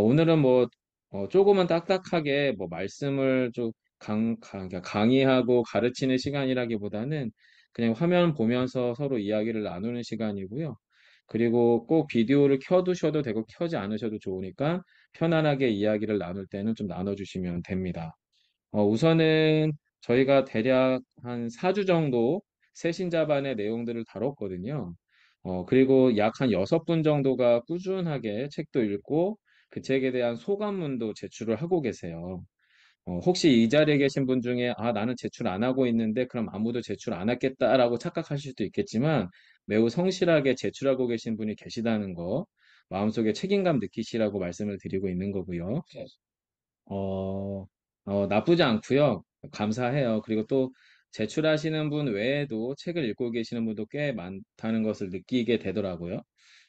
오늘은 뭐, 조금은 딱딱하게 뭐 말씀을 좀 그러니까 강의하고 가르치는 시간이라기보다는 그냥 화면 보면서 서로 이야기를 나누는 시간이고요. 그리고 꼭 비디오를 켜두셔도 되고 켜지 않으셔도 좋으니까 편안하게 이야기를 나눌 때는 좀 나눠주시면 됩니다. 우선은 저희가 대략 한 4주 정도 세신자반의 내용들을 다뤘거든요. 그리고 약 한 6분 정도가 꾸준하게 책도 읽고 그 책에 대한 소감문도 제출을 하고 계세요. 혹시 이 자리에 계신 분 중에, 아, 나는 제출 안 하고 있는데 그럼 아무도 제출 안 하겠다라고 착각하실 수도 있겠지만 매우 성실하게 제출하고 계신 분이 계시다는 거 마음속에 책임감 느끼시라고 말씀을 드리고 있는 거고요. 어, 나쁘지 않고요. 감사해요. 그리고 또 제출하시는 분 외에도 책을 읽고 계시는 분도 꽤 많다는 것을 느끼게 되더라고요.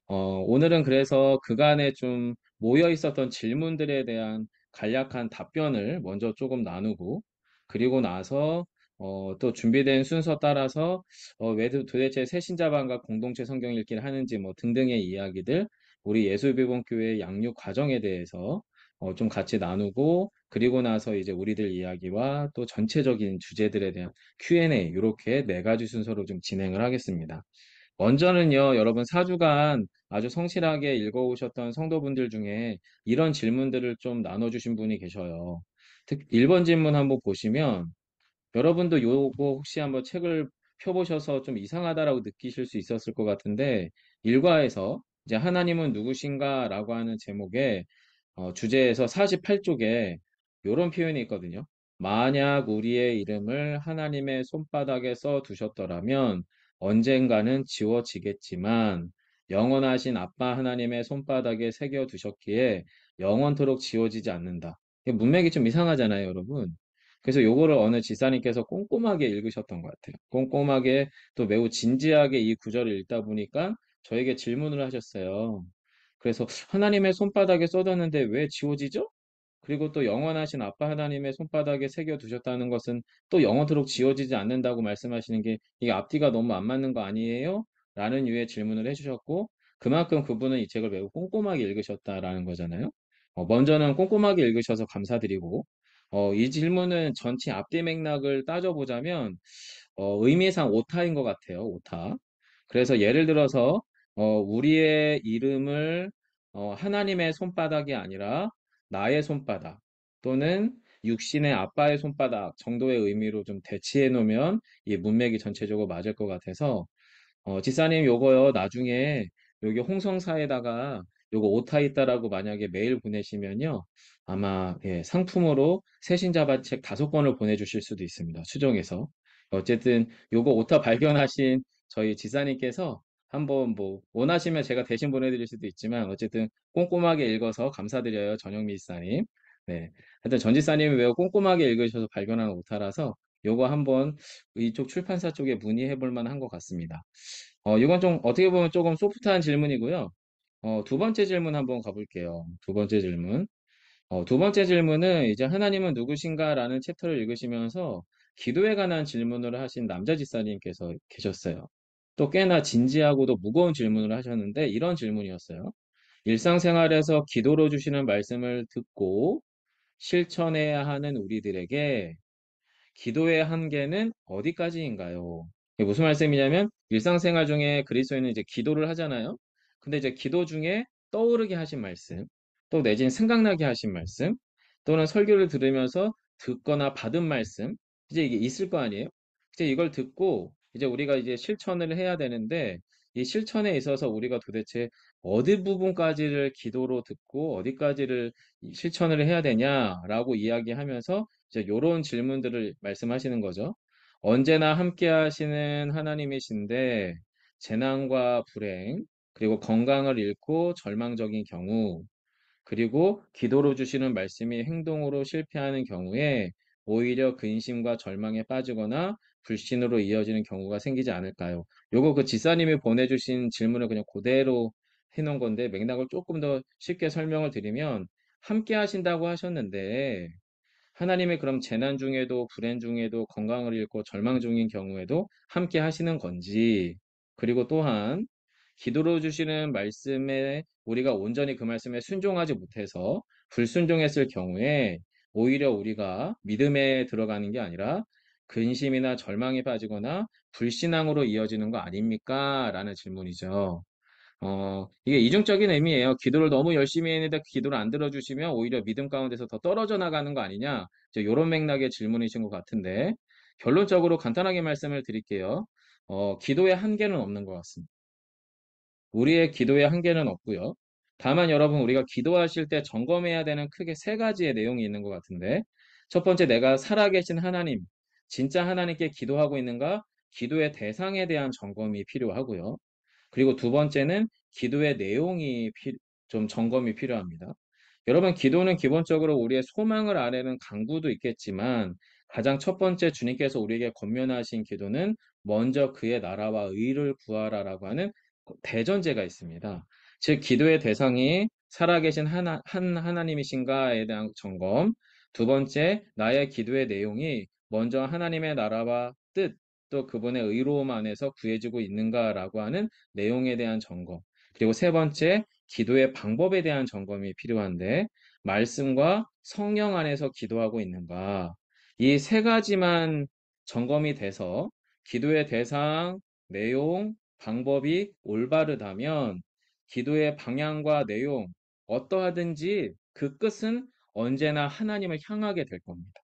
오늘은 그래서 그간에 좀 모여 있었던 질문들에 대한 간략한 답변을 먼저 조금 나누고, 그리고 나서 또 준비된 순서 따라서 왜 도대체 새신자반과 공동체 성경 읽기를 하는지 뭐 등등의 이야기들, 우리 예수비본교회 양육 과정에 대해서 좀 같이 나누고, 그리고 나서 이제 우리들 이야기와 또 전체적인 주제들에 대한 Q&A 이렇게 네 가지 순서로 좀 진행을 하겠습니다. 먼저는요, 여러분 4주간 아주 성실하게 읽어오셨던 성도분들 중에 이런 질문들을 좀 나눠주신 분이 계셔요. 1번 질문 한번 보시면 여러분도 요거 혹시 한번 책을 펴보셔서 좀 이상하다라고 느끼실 수 있었을 것 같은데 일과에서 이제 하나님은 누구신가 라고 하는 제목의 주제에서 48쪽에 이런 표현이 있거든요. 만약 우리의 이름을 하나님의 손바닥에 써 두셨더라면 언젠가는 지워지겠지만 영원하신 아빠 하나님의 손바닥에 새겨 두셨기에 영원토록 지워지지 않는다. 이게 문맥이 좀 이상하잖아요, 여러분. 그래서 요거를 어느 지사님께서 꼼꼼하게 읽으셨던 것 같아요. 꼼꼼하게 또 매우 진지하게 이 구절을 읽다 보니까 저에게 질문을 하셨어요. 그래서 하나님의 손바닥에 쏟았는데 왜 지워지죠? 그리고 또 영원하신 아빠 하나님의 손바닥에 새겨 두셨다는 것은 또 영원토록 지워지지 않는다고 말씀하시는 게 이게 앞뒤가 너무 안 맞는 거 아니에요? 라는 유의 질문을 해주셨고 그만큼 그분은 이 책을 매우 꼼꼼하게 읽으셨다라는 거잖아요. 먼저는 꼼꼼하게 읽으셔서 감사드리고 이 질문은 전체 앞뒤 맥락을 따져보자면 의미상 오타인 것 같아요. 오타. 그래서 예를 들어서 우리의 이름을 하나님의 손바닥이 아니라 나의 손바닥 또는 육신의 아빠의 손바닥 정도의 의미로 좀 대치해 놓으면 이 문맥이 전체적으로 맞을 것 같아서 지사님 요거요 나중에 여기 홍성사에다가 요거 오타 있다라고 만약에 메일 보내시면요 아마 예, 상품으로 새신자반 책 5권을 보내주실 수도 있습니다. 수정해서 어쨌든 요거 오타 발견하신 저희 지사님께서 한번 뭐 원하시면 제가 대신 보내드릴 수도 있지만 어쨌든 꼼꼼하게 읽어서 감사드려요. 전영미 지사님. 네. 하여튼 전 지사님이 매우 꼼꼼하게 읽으셔서 발견한 오타라서 요거 한번 이쪽 출판사 쪽에 문의해 볼 만한 것 같습니다. 이건 좀 어떻게 보면 조금 소프트한 질문이고요. 두 번째 질문 한번 가볼게요. 두 번째 질문. 두 번째 질문은 이제 하나님은 누구신가라는 챕터를 읽으시면서 기도에 관한 질문을 하신 남자 집사님께서 계셨어요. 또 꽤나 진지하고도 무거운 질문을 하셨는데 이런 질문이었어요. 일상생활에서 기도로 주시는 말씀을 듣고 실천해야 하는 우리들에게 기도의 한계는 어디까지인가요? 이게 무슨 말씀이냐면 일상생활 중에 그리스도인은 이제 기도를 하잖아요. 근데 이제 기도 중에 떠오르게 하신 말씀, 또 내진 생각나게 하신 말씀, 또는 설교를 들으면서 듣거나 받은 말씀, 이제 이게 있을 거 아니에요? 이제 이걸 듣고 이제 우리가 이제 실천을 해야 되는데 이 실천에 있어서 우리가 도대체 어디 부분까지를 기도로 듣고 어디까지를 실천을 해야 되냐라고 이야기하면서 이제 요런 질문들을 말씀하시는 거죠. 언제나 함께 하시는 하나님이신데 재난과 불행, 그리고 건강을 잃고 절망적인 경우, 그리고 기도로 주시는 말씀이 행동으로 실패하는 경우에 오히려 근심과 절망에 빠지거나 불신으로 이어지는 경우가 생기지 않을까요? 요거 그 지사님이 보내주신 질문을 그냥 그대로 해놓은 건데 맥락을 조금 더 쉽게 설명을 드리면 함께 하신다고 하셨는데 하나님이 그럼 재난 중에도 불행 중에도 건강을 잃고 절망 중인 경우에도 함께 하시는 건지 그리고 또한 기도로 주시는 말씀에 우리가 온전히 그 말씀에 순종하지 못해서 불순종했을 경우에 오히려 우리가 믿음에 들어가는 게 아니라 근심이나 절망에 빠지거나 불신앙으로 이어지는 거 아닙니까? 라는 질문이죠. 이게 이중적인 의미예요. 기도를 너무 열심히 했는데 기도를 안 들어주시면 오히려 믿음 가운데서 더 떨어져 나가는 거 아니냐? 이런 맥락의 질문이신 것 같은데, 결론적으로 간단하게 말씀을 드릴게요. 기도의 한계는 없는 것 같습니다. 우리의 기도의 한계는 없고요. 다만 여러분, 우리가 기도하실 때 점검해야 되는 크게 세 가지의 내용이 있는 것 같은데, 첫 번째, 내가 살아계신 하나님, 진짜 하나님께 기도하고 있는가? 기도의 대상에 대한 점검이 필요하고요. 그리고 두 번째는 기도의 내용이 좀 점검이 필요합니다. 여러분, 기도는 기본적으로 우리의 소망을 아뢰는 간구도 있겠지만 가장 첫 번째 주님께서 우리에게 권면하신 기도는 먼저 그의 나라와 의를 구하라라고 하는 대전제가 있습니다. 즉, 기도의 대상이 살아계신 한 하나님이신가에 대한 점검. 두 번째, 나의 기도의 내용이 먼저 하나님의 나라와 뜻, 또 그분의 의로움 안에서 구해지고 있는가라고 하는 내용에 대한 점검. 그리고 세 번째, 기도의 방법에 대한 점검이 필요한데, 말씀과 성령 안에서 기도하고 있는가. 이 세 가지만 점검이 돼서 기도의 대상, 내용, 방법이 올바르다면 기도의 방향과 내용, 어떠하든지 그 끝은 언제나 하나님을 향하게 될 겁니다.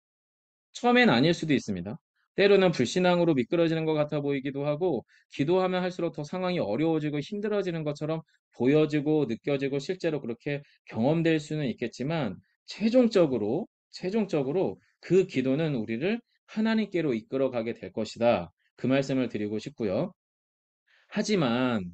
처음엔 아닐 수도 있습니다. 때로는 불신앙으로 미끄러지는 것 같아 보이기도 하고, 기도하면 할수록 더 상황이 어려워지고 힘들어지는 것처럼 보여지고 느껴지고 실제로 그렇게 경험될 수는 있겠지만, 최종적으로 그 기도는 우리를 하나님께로 이끌어가게 될 것이다. 그 말씀을 드리고 싶고요. 하지만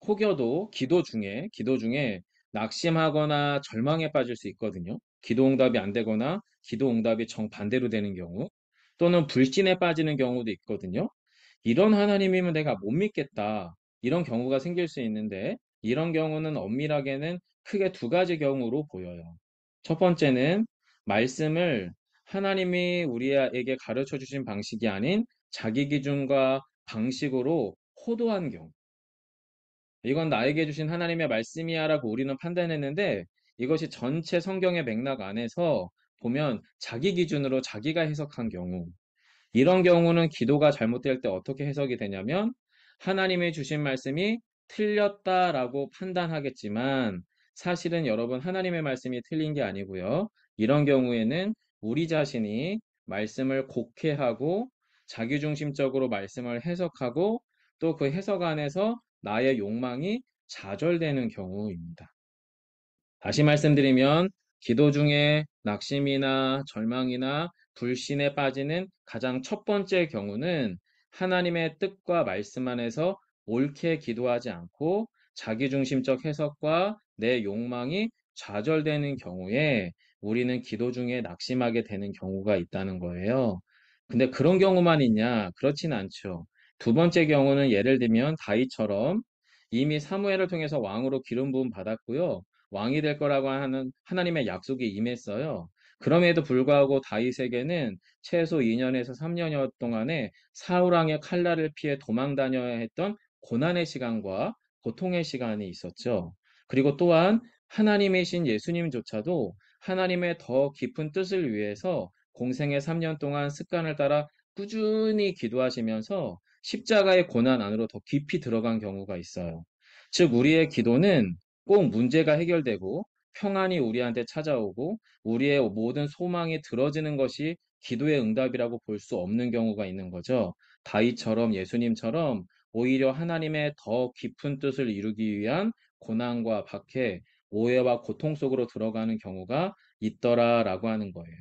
혹여도 기도 중에 낙심하거나 절망에 빠질 수 있거든요. 기도 응답이 안 되거나 기도 응답이 정반대로 되는 경우, 또는 불신에 빠지는 경우도 있거든요. 이런 하나님이면 내가 못 믿겠다. 이런 경우가 생길 수 있는데, 이런 경우는 엄밀하게는 크게 두 가지 경우로 보여요. 첫 번째는 말씀을 하나님이 우리에게 가르쳐 주신 방식이 아닌 자기 기준과 방식으로 호도한 경우. 이건 나에게 주신 하나님의 말씀이야라고 우리는 판단했는데, 이것이 전체 성경의 맥락 안에서 보면 자기 기준으로 자기가 해석한 경우, 이런 경우는 기도가 잘못될 때 어떻게 해석이 되냐면, 하나님이 주신 말씀이 틀렸다라고 판단하겠지만 사실은 여러분, 하나님의 말씀이 틀린 게 아니고요. 이런 경우에는 우리 자신이 말씀을 곡해하고 자기중심적으로 말씀을 해석하고, 또 그 해석 안에서 나의 욕망이 좌절되는 경우입니다. 다시 말씀드리면, 기도 중에 낙심이나 절망이나 불신에 빠지는 가장 첫 번째 경우는 하나님의 뜻과 말씀 안에서 옳게 기도하지 않고 자기중심적 해석과 내 욕망이 좌절되는 경우에 우리는 기도 중에 낙심하게 되는 경우가 있다는 거예요. 근데 그런 경우만 있냐? 그렇진 않죠. 두 번째 경우는 예를 들면 다윗처럼 이미 사무엘을 통해서 왕으로 기름 부음 받았고요. 왕이 될 거라고 하는 하나님의 약속이 임했어요. 그럼에도 불구하고 다윗에게는 최소 2년에서 3년여 동안의 사울 왕의 칼날을 피해 도망 다녀야 했던 고난의 시간과 고통의 시간이 있었죠. 그리고 또한 하나님이신 예수님조차도 하나님의 더 깊은 뜻을 위해서 공생의 3년 동안 습관을 따라 꾸준히 기도하시면서 십자가의 고난 안으로 더 깊이 들어간 경우가 있어요. 즉, 우리의 기도는 꼭 문제가 해결되고 평안이 우리한테 찾아오고 우리의 모든 소망이 들어지는 것이 기도의 응답이라고 볼 수 없는 경우가 있는 거죠. 다윗처럼, 예수님처럼 오히려 하나님의 더 깊은 뜻을 이루기 위한 고난과 박해, 오해와 고통 속으로 들어가는 경우가 있더라라고 하는 거예요.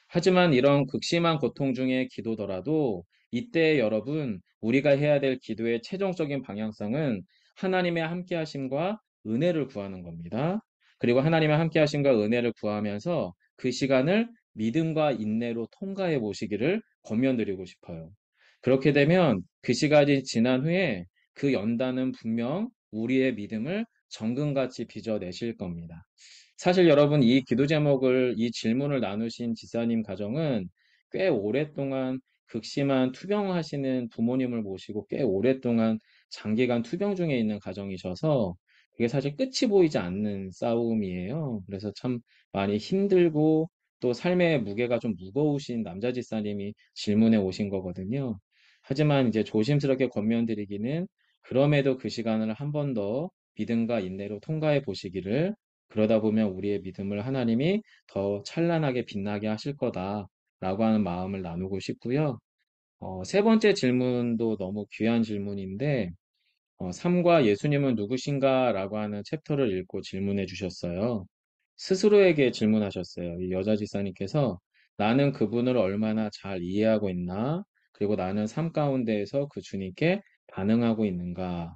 하지만 이런 극심한 고통 중에 기도더라도 이때 여러분, 우리가 해야 될 기도의 최종적인 방향성은 하나님의 함께하심과 은혜를 구하는 겁니다. 그리고 하나님의 함께하심과 은혜를 구하면서 그 시간을 믿음과 인내로 통과해 보시기를 권면드리고 싶어요. 그렇게 되면 그 시간이 지난 후에 그 연단은 분명 우리의 믿음을 정금같이 빚어내실 겁니다. 사실 여러분, 이 기도 제목을, 이 질문을 나누신 지사님 가정은 꽤 오랫동안 극심한 투병하시는 부모님을 모시고 꽤 오랫동안 장기간 투병 중에 있는 가정이셔서 그게 사실 끝이 보이지 않는 싸움이에요. 그래서 참 많이 힘들고 또 삶의 무게가 좀 무거우신 남자 집사님이 질문에 오신 거거든요. 하지만 이제 조심스럽게 권면드리기는 그럼에도 그 시간을 한 번 더 믿음과 인내로 통과해 보시기를 그러다 보면 우리의 믿음을 하나님이 더 찬란하게 빛나게 하실 거다라고 하는 마음을 나누고 싶고요. 세 번째 질문도 너무 귀한 질문인데, 삶과 예수님은 누구신가라고 하는 챕터를 읽고 질문해 주셨어요. 스스로에게 질문하셨어요. 이 여자 집사님께서 나는 그분을 얼마나 잘 이해하고 있나? 그리고 나는 삶 가운데에서 그 주님께 반응하고 있는가?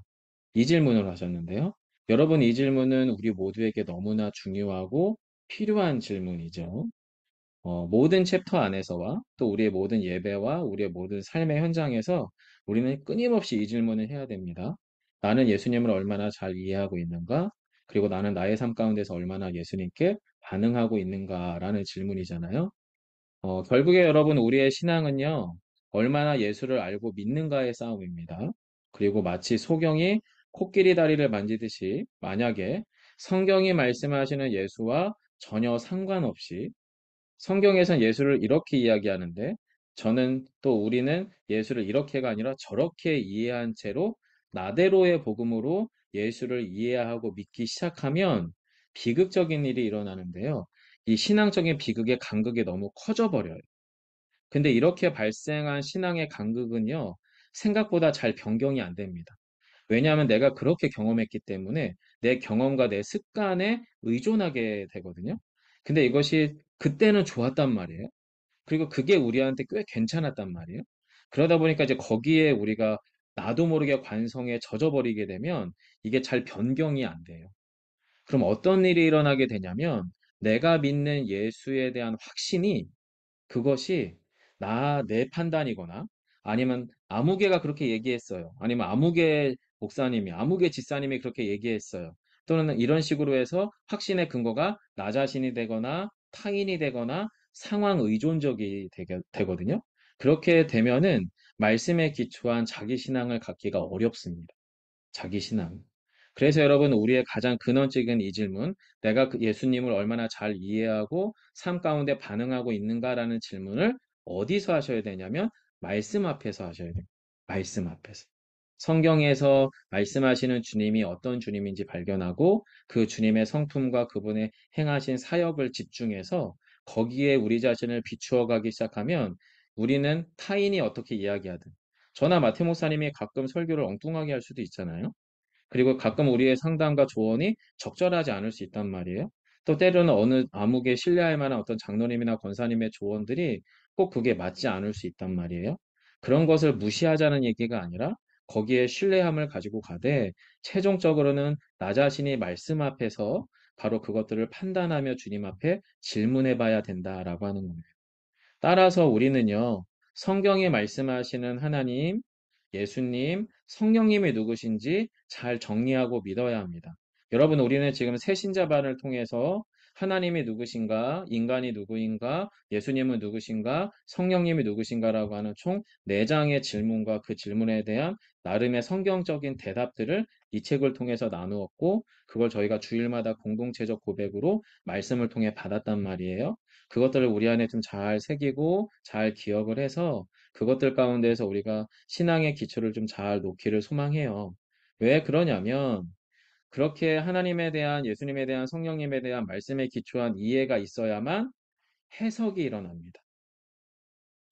이 질문을 하셨는데요. 여러분, 이 질문은 우리 모두에게 너무나 중요하고 필요한 질문이죠. 모든 챕터 안에서와 또 우리의 모든 예배와 우리의 모든 삶의 현장에서 우리는 끊임없이 이 질문을 해야 됩니다. 나는 예수님을 얼마나 잘 이해하고 있는가? 그리고 나는 나의 삶 가운데서 얼마나 예수님께 반응하고 있는가라는 질문이잖아요. 결국에 여러분, 우리의 신앙은요, 얼마나 예수를 알고 믿는가의 싸움입니다. 그리고 마치 소경이 코끼리 다리를 만지듯이 만약에 성경이 말씀하시는 예수와 전혀 상관없이 성경에선 예수를 이렇게 이야기하는데 저는 또 우리는 예수를 이렇게가 아니라 저렇게 이해한 채로 나대로의 복음으로 예수를 이해하고 믿기 시작하면 비극적인 일이 일어나는데요. 이 신앙적인 비극의 간극이 너무 커져 버려요. 근데 이렇게 발생한 신앙의 간극은요, 생각보다 잘 변경이 안 됩니다. 왜냐하면 내가 그렇게 경험했기 때문에 내 경험과 내 습관에 의존하게 되거든요. 근데 이것이 그때는 좋았단 말이에요. 그리고 그게 우리한테 꽤 괜찮았단 말이에요. 그러다 보니까 이제 거기에 우리가 나도 모르게 관성에 젖어버리게 되면 이게 잘 변경이 안 돼요. 그럼 어떤 일이 일어나게 되냐면 내가 믿는 예수에 대한 확신이 그것이 내 판단이거나 아니면 아무개가 그렇게 얘기했어요. 아니면 아무개 목사님이, 아무개 지사님이 그렇게 얘기했어요. 또는 이런 식으로 해서 확신의 근거가 나 자신이 되거나 타인이 되거나 상황 의존적이 되거든요. 그렇게 되면은 말씀에 기초한 자기 신앙을 갖기가 어렵습니다. 자기 신앙. 그래서 여러분, 우리의 가장 근원적인 이 질문, 내가 그 예수님을 얼마나 잘 이해하고 삶 가운데 반응하고 있는가라는 질문을 어디서 하셔야 되냐면, 말씀 앞에서 하셔야 돼요. 말씀 앞에서. 성경에서 말씀하시는 주님이 어떤 주님인지 발견하고, 그 주님의 성품과 그분의 행하신 사역을 집중해서 거기에 우리 자신을 비추어 가기 시작하면, 우리는 타인이 어떻게 이야기하든, 저나 마태 목사님이 가끔 설교를 엉뚱하게 할 수도 있잖아요. 그리고 가끔 우리의 상담과 조언이 적절하지 않을 수 있단 말이에요. 또 때로는 어느 아무개 신뢰할 만한 어떤 장로님이나 권사님의 조언들이 꼭 그게 맞지 않을 수 있단 말이에요. 그런 것을 무시하자는 얘기가 아니라 거기에 신뢰함을 가지고 가되 최종적으로는 나 자신이 말씀 앞에서 바로 그것들을 판단하며 주님 앞에 질문해 봐야 된다라고 하는 겁니다. 따라서 우리는요, 성경에 말씀하시는 하나님, 예수님, 성령님이 누구신지 잘 정리하고 믿어야 합니다. 여러분, 우리는 지금 새신자반을 통해서 하나님이 누구신가, 인간이 누구인가, 예수님은 누구신가, 성령님이 누구신가라고 하는 총 4장의 질문과 그 질문에 대한 나름의 성경적인 대답들을 이 책을 통해서 나누었고, 그걸 저희가 주일마다 공동체적 고백으로 말씀을 통해 받았단 말이에요. 그것들을 우리 안에 좀 잘 새기고 잘 기억을 해서 그것들 가운데에서 우리가 신앙의 기초를 좀 잘 놓기를 소망해요. 왜 그러냐면 그렇게 하나님에 대한 예수님에 대한 성령님에 대한 말씀에 기초한 이해가 있어야만 해석이 일어납니다.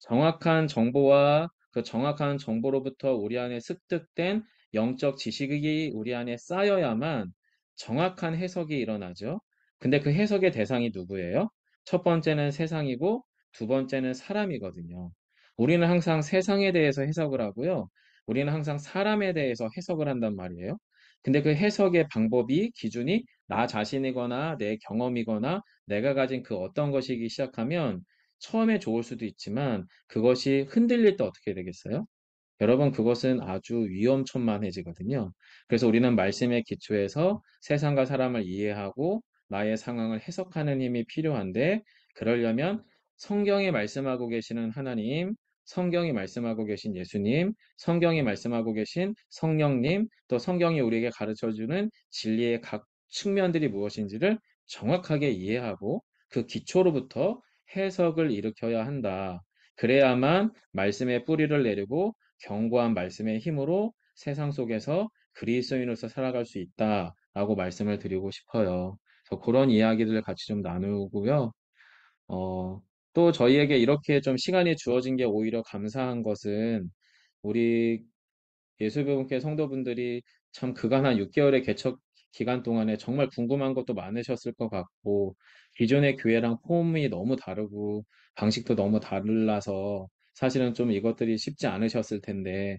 정확한 정보와 그 정확한 정보로부터 우리 안에 습득된 영적 지식이 우리 안에 쌓여야만 정확한 해석이 일어나죠. 근데 그 해석의 대상이 누구예요? 첫 번째는 세상이고 두 번째는 사람이거든요. 우리는 항상 세상에 대해서 해석을 하고요. 우리는 항상 사람에 대해서 해석을 한단 말이에요. 근데 그 해석의 방법이 기준이 나 자신이거나 내 경험이거나 내가 가진 그 어떤 것이기 시작하면 처음에 좋을 수도 있지만 그것이 흔들릴 때 어떻게 되겠어요? 여러분, 그것은 아주 위험천만해지거든요. 그래서 우리는 말씀의 기초에서 세상과 사람을 이해하고 나의 상황을 해석하는 힘이 필요한데, 그러려면 성경에 말씀하고 계시는 하나님, 성경이 말씀하고 계신 예수님, 성경이 말씀하고 계신 성령님, 또 성경이 우리에게 가르쳐주는 진리의 각 측면들이 무엇인지를 정확하게 이해하고 그 기초로부터 해석을 일으켜야 한다. 그래야만 말씀의 뿌리를 내리고 견고한 말씀의 힘으로 세상 속에서 그리스도인으로서 살아갈 수 있다라고 말씀을 드리고 싶어요. 그래서 그런 이야기들을 같이 좀 나누고요. 어, 또 저희에게 이렇게 좀 시간이 주어진 게 오히려 감사한 것은 우리 예수교회 성도분들이 참 그간 한 6개월의 개척 기간 동안에 정말 궁금한 것도 많으셨을 것 같고, 기존의 교회랑 폼이 너무 다르고, 방식도 너무 달라서 사실은 좀 이것들이 쉽지 않으셨을 텐데,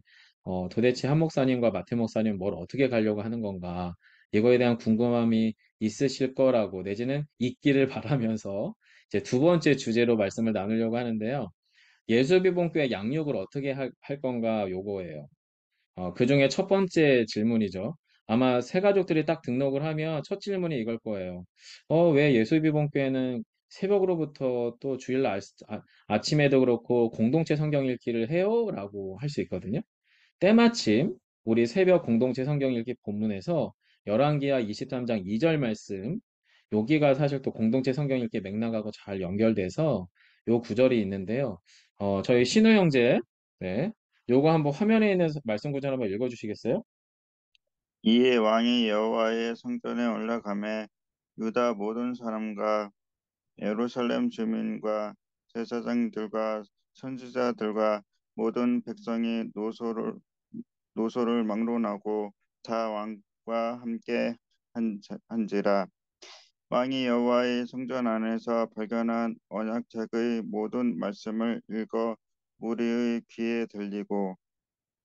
도대체 한 목사님과 마태 목사님 뭘 어떻게 가려고 하는 건가, 이거에 대한 궁금함이 있으실 거라고, 내지는 있기를 바라면서, 이제 두 번째 주제로 말씀을 나누려고 하는데요. 예수비본교회 양육을 어떻게 할 건가 요거예요. 그중에 첫 번째 질문이죠. 아마 새 가족들이 딱 등록을 하면 첫 질문이 이걸 거예요. 왜 예수비본교회는 새벽으로부터 또 주일 아침에도 그렇고 공동체 성경 읽기를 해요? 라고 할 수 있거든요. 때마침 우리 새벽 공동체 성경 읽기 본문에서 열왕기하 23장 2절 말씀, 여기가 사실 또 공동체 성경 읽기 맥락하고 잘 연결돼서 요 구절이 있는데요. 저희 신우 형제, 네, 요거 한번 화면에 있는 말씀 구절 한번 읽어주시겠어요? 이에 왕이 여호와의 성전에 올라가매 유다 모든 사람과 예루살렘 주민과 제사장들과 선지자들과 모든 백성이 노소를 막론하고 다 왕과 함께 한지라. 왕이 여호와의 성전 안에서 발견한 언약책의 모든 말씀을 읽어 우리의 귀에 들리고.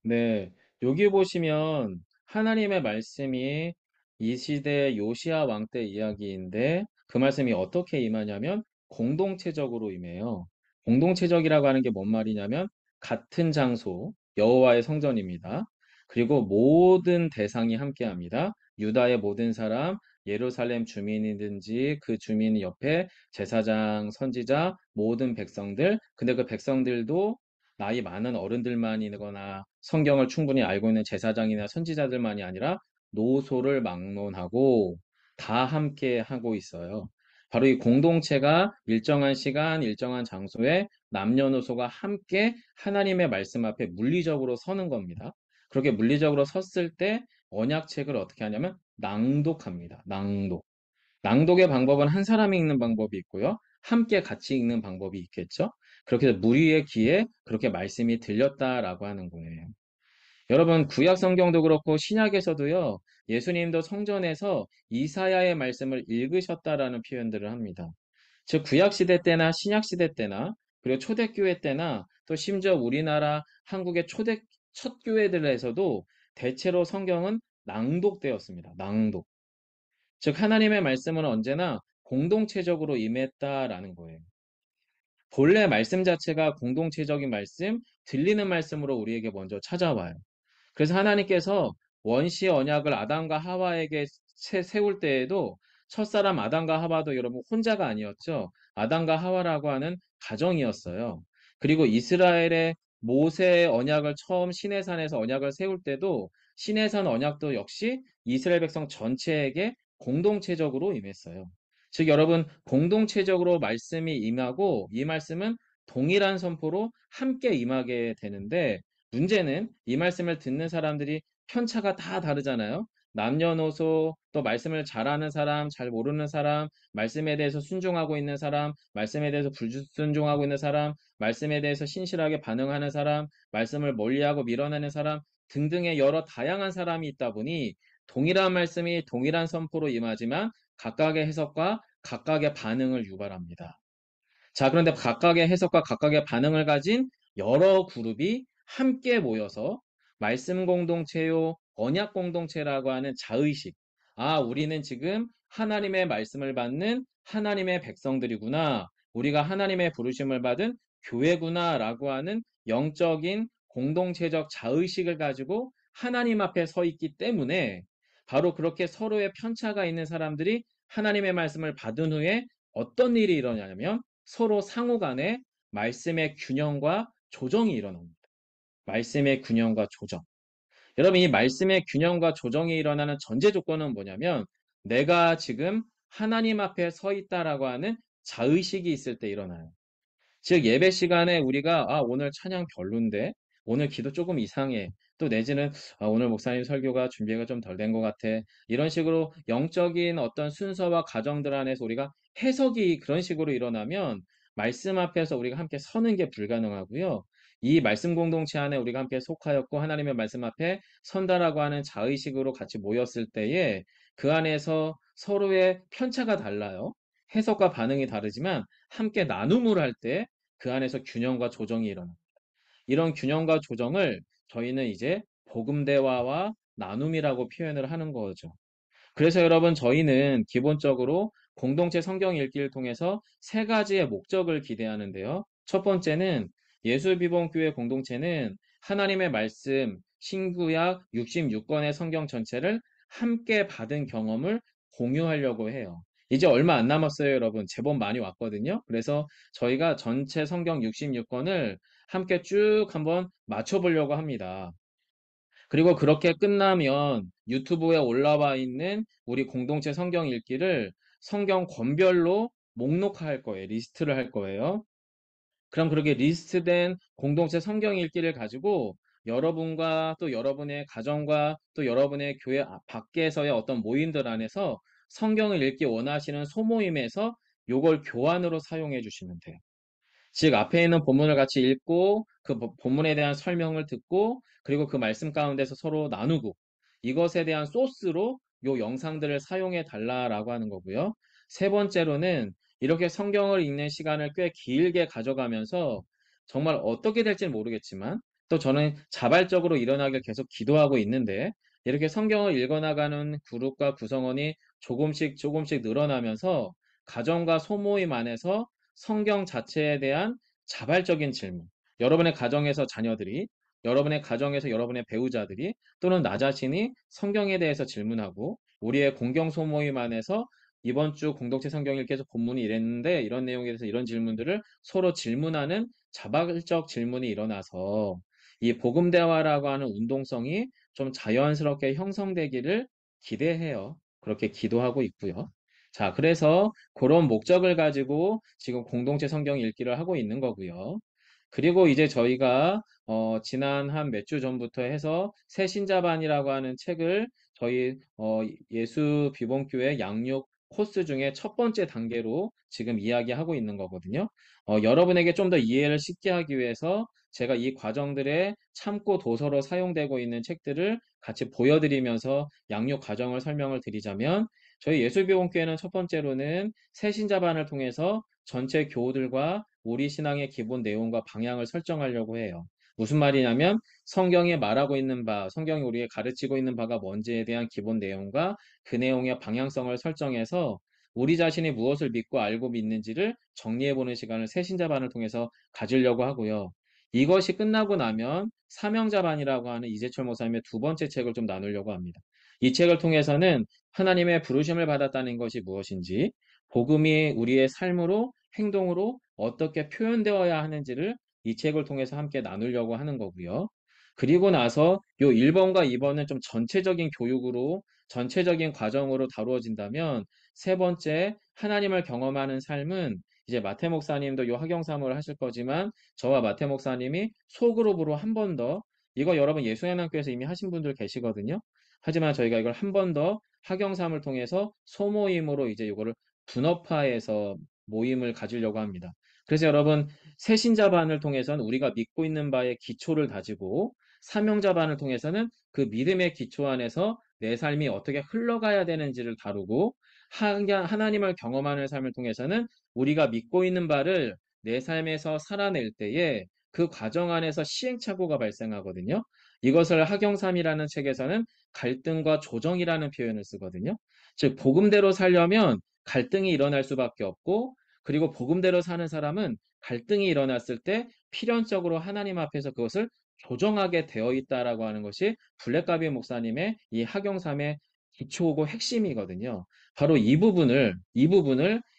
네, 여기 보시면 하나님의 말씀이 이 시대 요시야 왕 때 이야기인데 그 말씀이 어떻게 임하냐면 공동체적으로 임해요. 공동체적이라고 하는 게 뭔 말이냐면 같은 장소, 여호와의 성전입니다. 그리고 모든 대상이 함께합니다. 유다의 모든 사람, 예루살렘 주민이든지 그 주민 옆에 제사장, 선지자, 모든 백성들, 근데 그 백성들도 나이 많은 어른들만이거나 성경을 충분히 알고 있는 제사장이나 선지자들만이 아니라 노소를 막론하고 다 함께 하고 있어요. 바로 이 공동체가 일정한 시간, 일정한 장소에 남녀노소가 함께 하나님의 말씀 앞에 물리적으로 서는 겁니다. 그렇게 물리적으로 섰을 때 언약책을 어떻게 하냐면 낭독합니다. 낭독. 낭독의 방법은 한 사람이 읽는 방법이 있고요. 함께 같이 읽는 방법이 있겠죠. 그렇게 해서 무리의 귀에 그렇게 말씀이 들렸다라고 하는 거예요. 여러분, 구약 성경도 그렇고 신약에서도요. 예수님도 성전에서 이사야의 말씀을 읽으셨다라는 표현들을 합니다. 즉 구약 시대 때나 신약 시대 때나 그리고 초대교회 때나 또 심지어 우리나라 한국의 초대 첫 교회들에서도 대체로 성경은 낭독되었습니다. 낭독. 즉 하나님의 말씀은 언제나 공동체적으로 임했다라는 거예요. 본래 말씀 자체가 공동체적인 말씀, 들리는 말씀으로 우리에게 먼저 찾아와요. 그래서 하나님께서 원시 언약을 아담과 하와에게 세울 때에도 첫사람 아담과 하와도 여러분 혼자가 아니었죠. 아담과 하와라고 하는 가정이었어요. 그리고 이스라엘의 모세의 언약을 처음 시내산에서 언약을 세울 때도 시내산 언약도 역시 이스라엘 백성 전체에게 공동체적으로 임했어요. 즉 여러분 공동체적으로 말씀이 임하고 이 말씀은 동일한 선포로 함께 임하게 되는데 문제는 이 말씀을 듣는 사람들이 편차가 다 다르잖아요. 남녀노소, 또 말씀을 잘하는 사람, 잘 모르는 사람, 말씀에 대해서 순종하고 있는 사람, 말씀에 대해서 불순종하고 있는 사람, 말씀에 대해서 신실하게 반응하는 사람, 말씀을 멀리하고 밀어내는 사람 등등의 여러 다양한 사람이 있다 보니 동일한 말씀이 동일한 선포로 임하지만 각각의 해석과 각각의 반응을 유발합니다. 자, 그런데 각각의 해석과 각각의 반응을 가진 여러 그룹이 함께 모여서 말씀 공동체요, 언약 공동체라고 하는 자의식. 아, 우리는 지금 하나님의 말씀을 받는 하나님의 백성들이구나. 우리가 하나님의 부르심을 받은 교회구나라고 하는 영적인 공동체적 자의식을 가지고 하나님 앞에 서 있기 때문에 바로 그렇게 서로의 편차가 있는 사람들이 하나님의 말씀을 받은 후에 어떤 일이 일어나냐면 서로 상호 간에 말씀의 균형과 조정이 일어납니다. 말씀의 균형과 조정. 여러분, 이 말씀의 균형과 조정이 일어나는 전제 조건은 뭐냐면 내가 지금 하나님 앞에 서 있다라고 하는 자의식이 있을 때 일어나요. 즉 예배 시간에 우리가 오늘 찬양 별론데 오늘 기도 조금 이상해 또 내지는 오늘 목사님 설교가 준비가 좀 덜 된 것 같아 이런 식으로 영적인 어떤 순서와 과정들 안에서 우리가 해석이 그런 식으로 일어나면 말씀 앞에서 우리가 함께 서는 게 불가능하고요. 이 말씀 공동체 안에 우리가 함께 속하였고 하나님의 말씀 앞에 선다라고 하는 자의식으로 같이 모였을 때에 그 안에서 서로의 편차가 달라요. 해석과 반응이 다르지만 함께 나눔을 할때 그 안에서 균형과 조정이 일어나. 이런 균형과 조정을 저희는 이제 복음 대화와 나눔이라고 표현을 하는 거죠. 그래서 여러분 저희는 기본적으로 공동체 성경 읽기를 통해서 세 가지의 목적을 기대하는데요. 첫 번째는 예수비봉교회 공동체는 하나님의 말씀, 신구약 66권의 성경 전체를 함께 받은 경험을 공유하려고 해요. 이제 얼마 안 남았어요, 여러분. 제법 많이 왔거든요. 그래서 저희가 전체 성경 66권을 함께 쭉 한번 맞춰보려고 합니다. 그리고 그렇게 끝나면 유튜브에 올라와 있는 우리 공동체 성경 읽기를 성경 권별로 목록할 거예요. 리스트를 할 거예요. 그럼 그렇게 리스트된 공동체 성경 읽기를 가지고 여러분과 또 여러분의 가정과 또 여러분의 교회 밖에서의 어떤 모임들 안에서 성경을 읽기 원하시는 소모임에서 요걸 교환으로 사용해 주시면 돼요. 즉 앞에 있는 본문을 같이 읽고 그 본문에 대한 설명을 듣고 그리고 그 말씀 가운데서 서로 나누고 이것에 대한 소스로 요 영상들을 사용해 달라라고 하는 거고요. 세 번째로는 이렇게 성경을 읽는 시간을 꽤 길게 가져가면서 정말 어떻게 될지는 모르겠지만 또 저는 자발적으로 일어나길 계속 기도하고 있는데 이렇게 성경을 읽어나가는 그룹과 구성원이 조금씩 조금씩 늘어나면서 가정과 소모임 안에서 성경 자체에 대한 자발적인 질문. 여러분의 가정에서 자녀들이, 여러분의 가정에서 여러분의 배우자들이 또는 나 자신이 성경에 대해서 질문하고 우리의 공경 소모임 안에서 이번 주 공동체 성경 읽기에서 본문이 이랬는데 이런 내용에 대해서 이런 질문들을 서로 질문하는 자발적 질문이 일어나서 이 복음 대화라고 하는 운동성이 좀 자연스럽게 형성되기를 기대해요. 그렇게 기도하고 있고요. 자, 그래서 그런 목적을 가지고 지금 공동체 성경 읽기를 하고 있는 거고요. 그리고 이제 저희가 지난 한 몇 주 전부터 해서 새신자반이라고 하는 책을 저희 예수 비봉교회 양육 코스 중에 첫 번째 단계로 지금 이야기하고 있는 거거든요. 여러분에게 좀 더 이해를 쉽게 하기 위해서 제가 이 과정들의 참고 도서로 사용되고 있는 책들을 같이 보여드리면서 양육 과정을 설명을 드리자면 저희 예술비공교회는 첫 번째로는 새신자반을 통해서 전체 교우들과 우리 신앙의 기본 내용과 방향을 설정하려고 해요. 무슨 말이냐면 성경에 말하고 있는 바, 성경이 우리에게 가르치고 있는 바가 뭔지에 대한 기본 내용과 그 내용의 방향성을 설정해서 우리 자신이 무엇을 믿고 알고 믿는지를 정리해보는 시간을 새신자반을 통해서 가지려고 하고요. 이것이 끝나고 나면 사명자반이라고 하는 이재철 목사님의 두 번째 책을 좀 나누려고 합니다. 이 책을 통해서는 하나님의 부르심을 받았다는 것이 무엇인지, 복음이 우리의 삶으로, 행동으로 어떻게 표현되어야 하는지를 이 책을 통해서 함께 나누려고 하는 거고요. 그리고 나서 요 1번과 2번은 좀 전체적인 교육으로, 전체적인 과정으로 다루어진다면, 세 번째, 하나님을 경험하는 삶은 이제 마태 목사님도 요 학영사물을 하실 거지만, 저와 마태 목사님이 소그룹으로 한 번 더, 이거 여러분 예수연합교회에서 이미 하신 분들 계시거든요. 하지만 저희가 이걸 한 번 더 학영삼을 통해서 소모임으로 이제 이거를 분업화해서 모임을 가지려고 합니다. 그래서 여러분 새신자반을 통해서는 우리가 믿고 있는 바의 기초를 다지고 사명자반을 통해서는 그 믿음의 기초 안에서 내 삶이 어떻게 흘러가야 되는지를 다루고 하나님을 경험하는 삶을 통해서는 우리가 믿고 있는 바를 내 삶에서 살아낼 때에 그 과정 안에서 시행착오가 발생하거든요. 이것을 학영삼이라는 책에서는 갈등과 조정이라는 표현을 쓰거든요. 즉, 복음대로 살려면 갈등이 일어날 수밖에 없고, 그리고 복음대로 사는 사람은 갈등이 일어났을 때 필연적으로 하나님 앞에서 그것을 조정하게 되어 있다라고 하는 것이 블랙가비 목사님의 이 학영삼의 기초고 핵심이거든요. 바로 이 부분을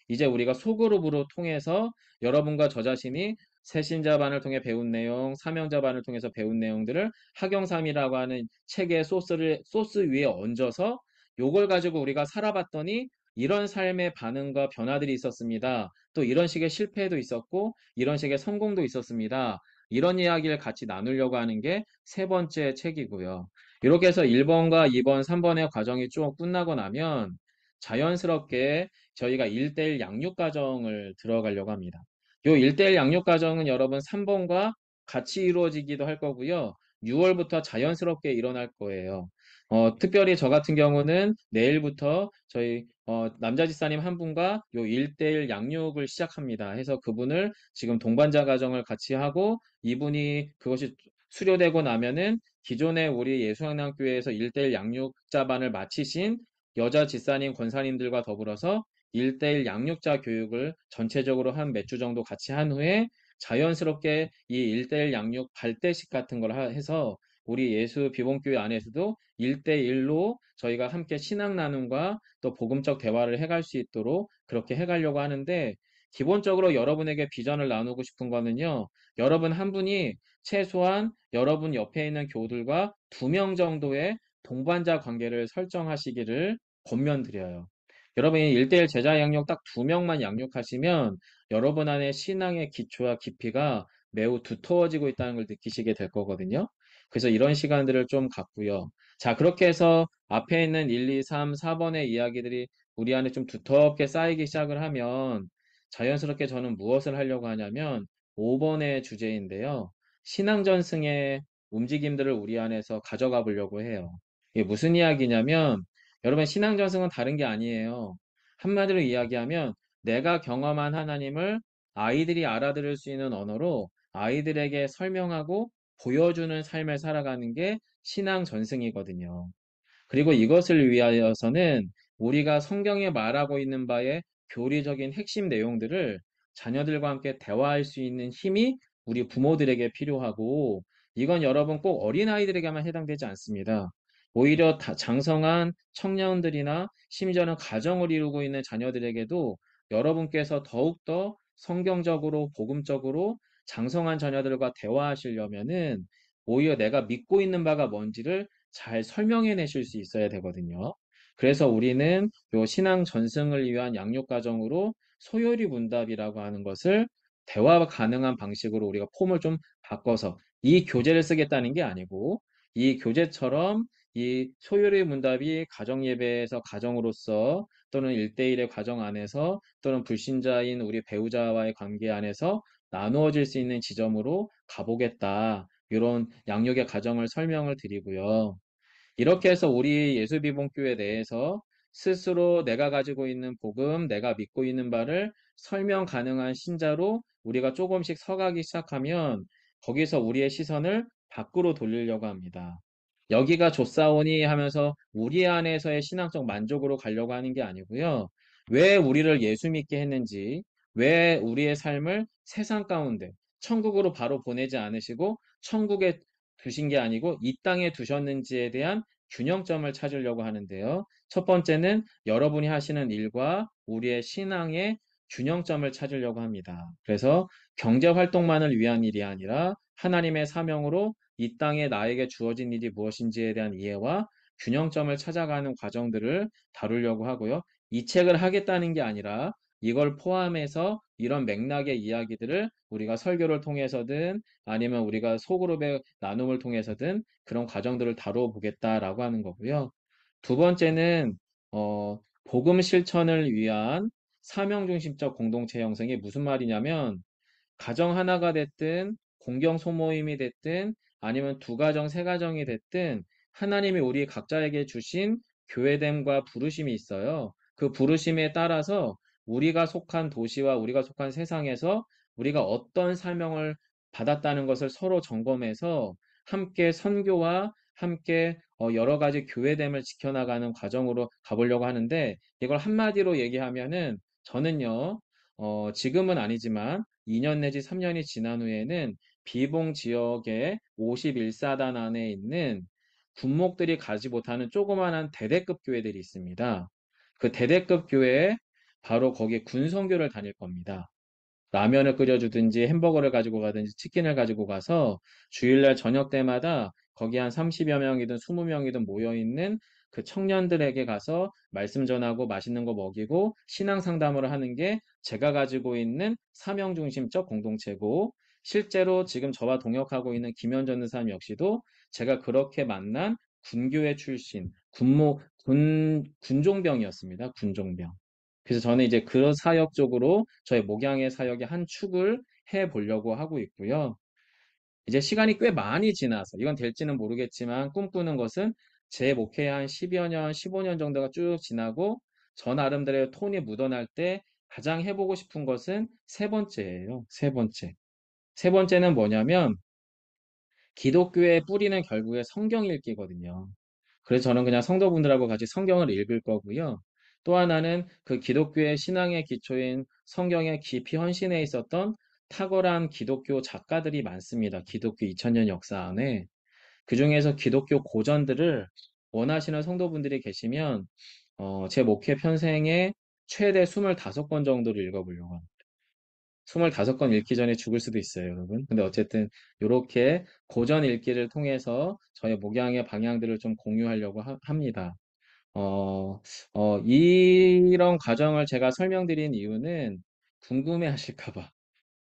이제 우리가 소그룹으로 통해서 여러분과 저 자신이 새신자반을 통해 배운 내용, 사명자반을 통해서 배운 내용들을 학영삼이라고 하는 책의 소스 위에 얹어서 요걸 가지고 우리가 살아봤더니 이런 삶의 반응과 변화들이 있었습니다. 또 이런 식의 실패도 있었고 이런 식의 성공도 있었습니다. 이런 이야기를 같이 나누려고 하는 게 세 번째 책이고요. 이렇게 해서 1번과 2번, 3번의 과정이 쭉 끝나고 나면 자연스럽게 저희가 1대1 양육 과정을 들어가려고 합니다. 요 1대1 양육 과정은 여러분 3번과 같이 이루어지기도 할 거고요. 6월부터 자연스럽게 일어날 거예요. 특별히 저 같은 경우는 내일부터 저희 남자 집사님 한 분과 요 1대1 양육을 시작합니다. 해서 그분을 지금 동반자 과정을 같이 하고 이분이 그것이 수료되고 나면은 기존에 우리 예수양락교회에서 1대1 양육자반을 마치신 여자 집사님, 권사님들과 더불어서 1대1 양육자 교육을 전체적으로 한 몇 주 정도 같이 한 후에 자연스럽게 이 1대1 양육 발대식 같은 걸 해서 우리 예수 비봉교회 안에서도 1대1로 저희가 함께 신앙 나눔과 또 복음적 대화를 해갈 수 있도록 그렇게 해가려고 하는데 기본적으로 여러분에게 비전을 나누고 싶은 거는요. 여러분 한 분이 최소한 여러분 옆에 있는 교우들과 2명 정도의 동반자 관계를 설정하시기를 권면드려요. 여러분이 1대1 제자 양육 딱 2명만 양육하시면 여러분 안에 신앙의 기초와 깊이가 매우 두터워지고 있다는 걸 느끼시게 될 거거든요. 그래서 이런 시간들을 좀 갖고요. 자, 그렇게 해서 앞에 있는 1, 2, 3, 4번의 이야기들이 우리 안에 좀 두텁게 쌓이기 시작을 하면 자연스럽게 저는 무엇을 하려고 하냐면 5번의 주제인데요. 신앙전승의 움직임들을 우리 안에서 가져가 보려고 해요. 이게 무슨 이야기냐면 여러분 신앙전승은 다른 게 아니에요. 한마디로 이야기하면 내가 경험한 하나님을 아이들이 알아들을 수 있는 언어로 아이들에게 설명하고 보여주는 삶을 살아가는 게 신앙전승이거든요. 그리고 이것을 위하여서는 우리가 성경에 말하고 있는 바의 교리적인 핵심 내용들을 자녀들과 함께 대화할 수 있는 힘이 우리 부모들에게 필요하고 이건 여러분 꼭 어린아이들에게만 해당되지 않습니다. 오히려 장성한 청년들이나 심지어는 가정을 이루고 있는 자녀들에게도 여러분께서 더욱더 성경적으로 복음적으로 장성한 자녀들과 대화하시려면은 오히려 내가 믿고 있는 바가 뭔지를 잘 설명해 내실 수 있어야 되거든요. 그래서 우리는 요 신앙 전승을 위한 양육 과정으로 소요리 문답이라고 하는 것을 대화 가능한 방식으로 우리가 폼을 좀 바꿔서 이 교재를 쓰겠다는 게 아니고 이 교재처럼 이 소요리 문답이 가정 예배에서 가정으로서 또는 1대1의 과정 안에서 또는 불신자인 우리 배우자와의 관계 안에서 나누어질 수 있는 지점으로 가보겠다. 이런 양육의 과정을 설명을 드리고요. 이렇게 해서 우리 예수비봉교회 내에서 스스로 내가 가지고 있는 복음, 내가 믿고 있는 바를 설명 가능한 신자로 우리가 조금씩 서가기 시작하면 거기서 우리의 시선을 밖으로 돌리려고 합니다. 여기가 좋사오니 하면서 우리 안에서의 신앙적 만족으로 가려고 하는 게 아니고요. 왜 우리를 예수 믿게 했는지, 왜 우리의 삶을 세상 가운데 천국으로 바로 보내지 않으시고 천국에 두신 게 아니고 이 땅에 두셨는지에 대한 균형점을 찾으려고 하는데요. 첫 번째는 여러분이 하시는 일과 우리의 신앙의 균형점을 찾으려고 합니다. 그래서 경제 활동만을 위한 일이 아니라 하나님의 사명으로 이 땅에 나에게 주어진 일이 무엇인지에 대한 이해와 균형점을 찾아가는 과정들을 다루려고 하고요. 이 책을 하겠다는 게 아니라 이걸 포함해서 이런 맥락의 이야기들을 우리가 설교를 통해서든 아니면 우리가 소그룹의 나눔을 통해서든 그런 과정들을 다루어 보겠다라고 하는 거고요. 두 번째는 복음 실천을 위한 사명 중심적 공동체 형성이 무슨 말이냐면 가정 하나가 됐든 공경 소모임이 됐든 아니면 두 가정, 세 가정이 됐든 하나님이 우리 각자에게 주신 교회됨과 부르심이 있어요. 그 부르심에 따라서 우리가 속한 도시와 우리가 속한 세상에서 우리가 어떤 사명을 받았다는 것을 서로 점검해서 함께 선교와 함께 여러 가지 교회됨을 지켜나가는 과정으로 가보려고 하는데 이걸 한마디로 얘기하면은 저는요, 지금은 아니지만 2년 내지 3년이 지난 후에는 비봉 지역의 51사단 안에 있는 군목들이 가지 못하는 조그마한 대대급 교회들이 있습니다. 그 대대급 교회에 바로 거기에 군성교를 다닐 겁니다. 라면을 끓여주든지 햄버거를 가지고 가든지 치킨을 가지고 가서 주일날 저녁 때마다 거기 한 30여 명이든 20명이든 모여 있는 그 청년들에게 가서 말씀 전하고 맛있는 거 먹이고 신앙 상담을 하는 게 제가 가지고 있는 사명 중심적 공동체고, 실제로 지금 저와 동역하고 있는 김현 전도사님 역시도 제가 그렇게 만난 군교회 출신 군종병이었습니다. 군종병. 그래서 저는 이제 그 사역 쪽으로 저의 목양의 사역의 한 축을 해 보려고 하고 있고요. 이제 시간이 꽤 많이 지나서 이건 될지는 모르겠지만 꿈꾸는 것은 제 목회 한 10여 년, 15년 정도가 쭉 지나고 저 나름대로의 톤이 묻어날 때 가장 해보고 싶은 것은 세 번째예요. 세 번째. 세 번째는 뭐냐면 기독교의 뿌리는 결국에 성경 읽기거든요. 그래서 저는 그냥 성도분들하고 같이 성경을 읽을 거고요. 또 하나는 그 기독교의 신앙의 기초인 성경에 깊이 헌신해 있었던 탁월한 기독교 작가들이 많습니다. 기독교 2000년 역사 안에. 그중에서 기독교 고전들을 원하시는 성도분들이 계시면 제 목회 편생에 최대 25권 정도를 읽어보려고 합니다. 25권 읽기 전에 죽을 수도 있어요, 여러분. 근데 어쨌든 이렇게 고전 읽기를 통해서 저의 목양의 방향들을 좀 공유하려고 합니다. 이런 과정을 제가 설명드린 이유는 궁금해 하실까 봐.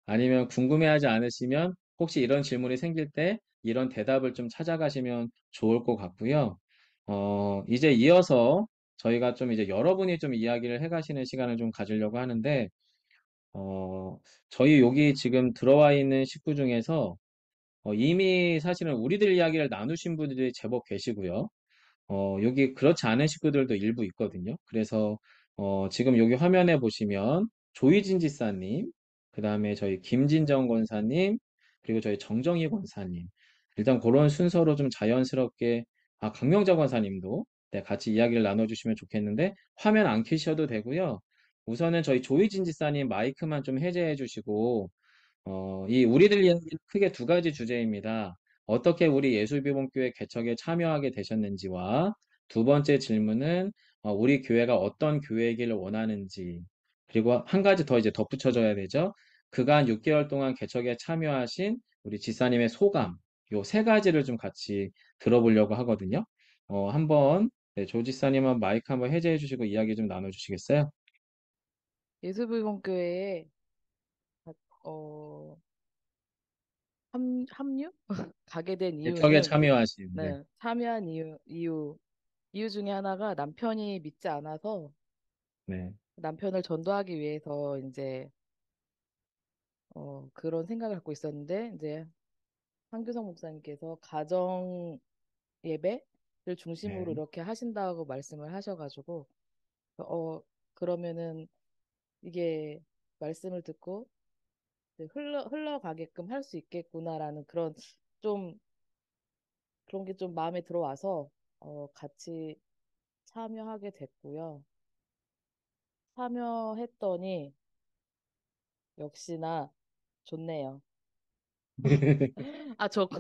아니면 궁금해하지 않으시면 혹시 이런 질문이 생길 때 이런 대답을 좀 찾아가시면 좋을 것 같고요. 이제 이어서 저희가 좀 이제 여러분이 좀 이야기를 해가시는 시간을 좀 가지려고 하는데, 어, 저희 여기 지금 들어와 있는 식구 중에서 이미 사실은 우리들 이야기를 나누신 분들이 제법 계시고요. 여기 그렇지 않은 식구들도 일부 있거든요. 그래서 지금 여기 화면에 보시면 조희진 지사님, 그 다음에 저희 김진정 권사님, 그리고 저희 정정희 권사님. 일단 그런 순서로 좀 자연스럽게, 강명자 권사님도 네, 같이 이야기를 나눠주시면 좋겠는데 화면 안 켜셔도 되고요. 우선은 저희 조희진 지사님 마이크만 좀 해제해 주시고, 이 우리들 이야기는 크게 두 가지 주제입니다. 어떻게 우리 예수비본교회 개척에 참여하게 되셨는지와 두 번째 질문은 우리 교회가 어떤 교회이기를 원하는지, 그리고 한 가지 더 이제 덧붙여줘야 되죠. 그간 6개월 동안 개척에 참여하신 우리 지사님의 소감, 요 세 가지를 좀 같이 들어보려고 하거든요. 한번 네, 조 지사님은 마이크 한번 해제해 주시고 이야기 좀 나눠주시겠어요? 예수불건교회에 어, 합류? 가게 된 개척에 이유는 참여하신, 네, 네, 참여한 이유 중에 하나가 남편이 믿지 않아서 네, 남편을 전도하기 위해서 이제 그런 생각을 갖고 있었는데 이제 한규성 목사님께서 가정 예배를 중심으로 네. 이렇게 하신다고 말씀을 하셔가지고 그러면은 이게 말씀을 듣고 이제 흘러가게끔 할 수 있겠구나라는 좀 그런 게 좀 마음에 들어와서 같이 참여하게 됐고요. 참여했더니 역시나 좋네요. 아, 좋고,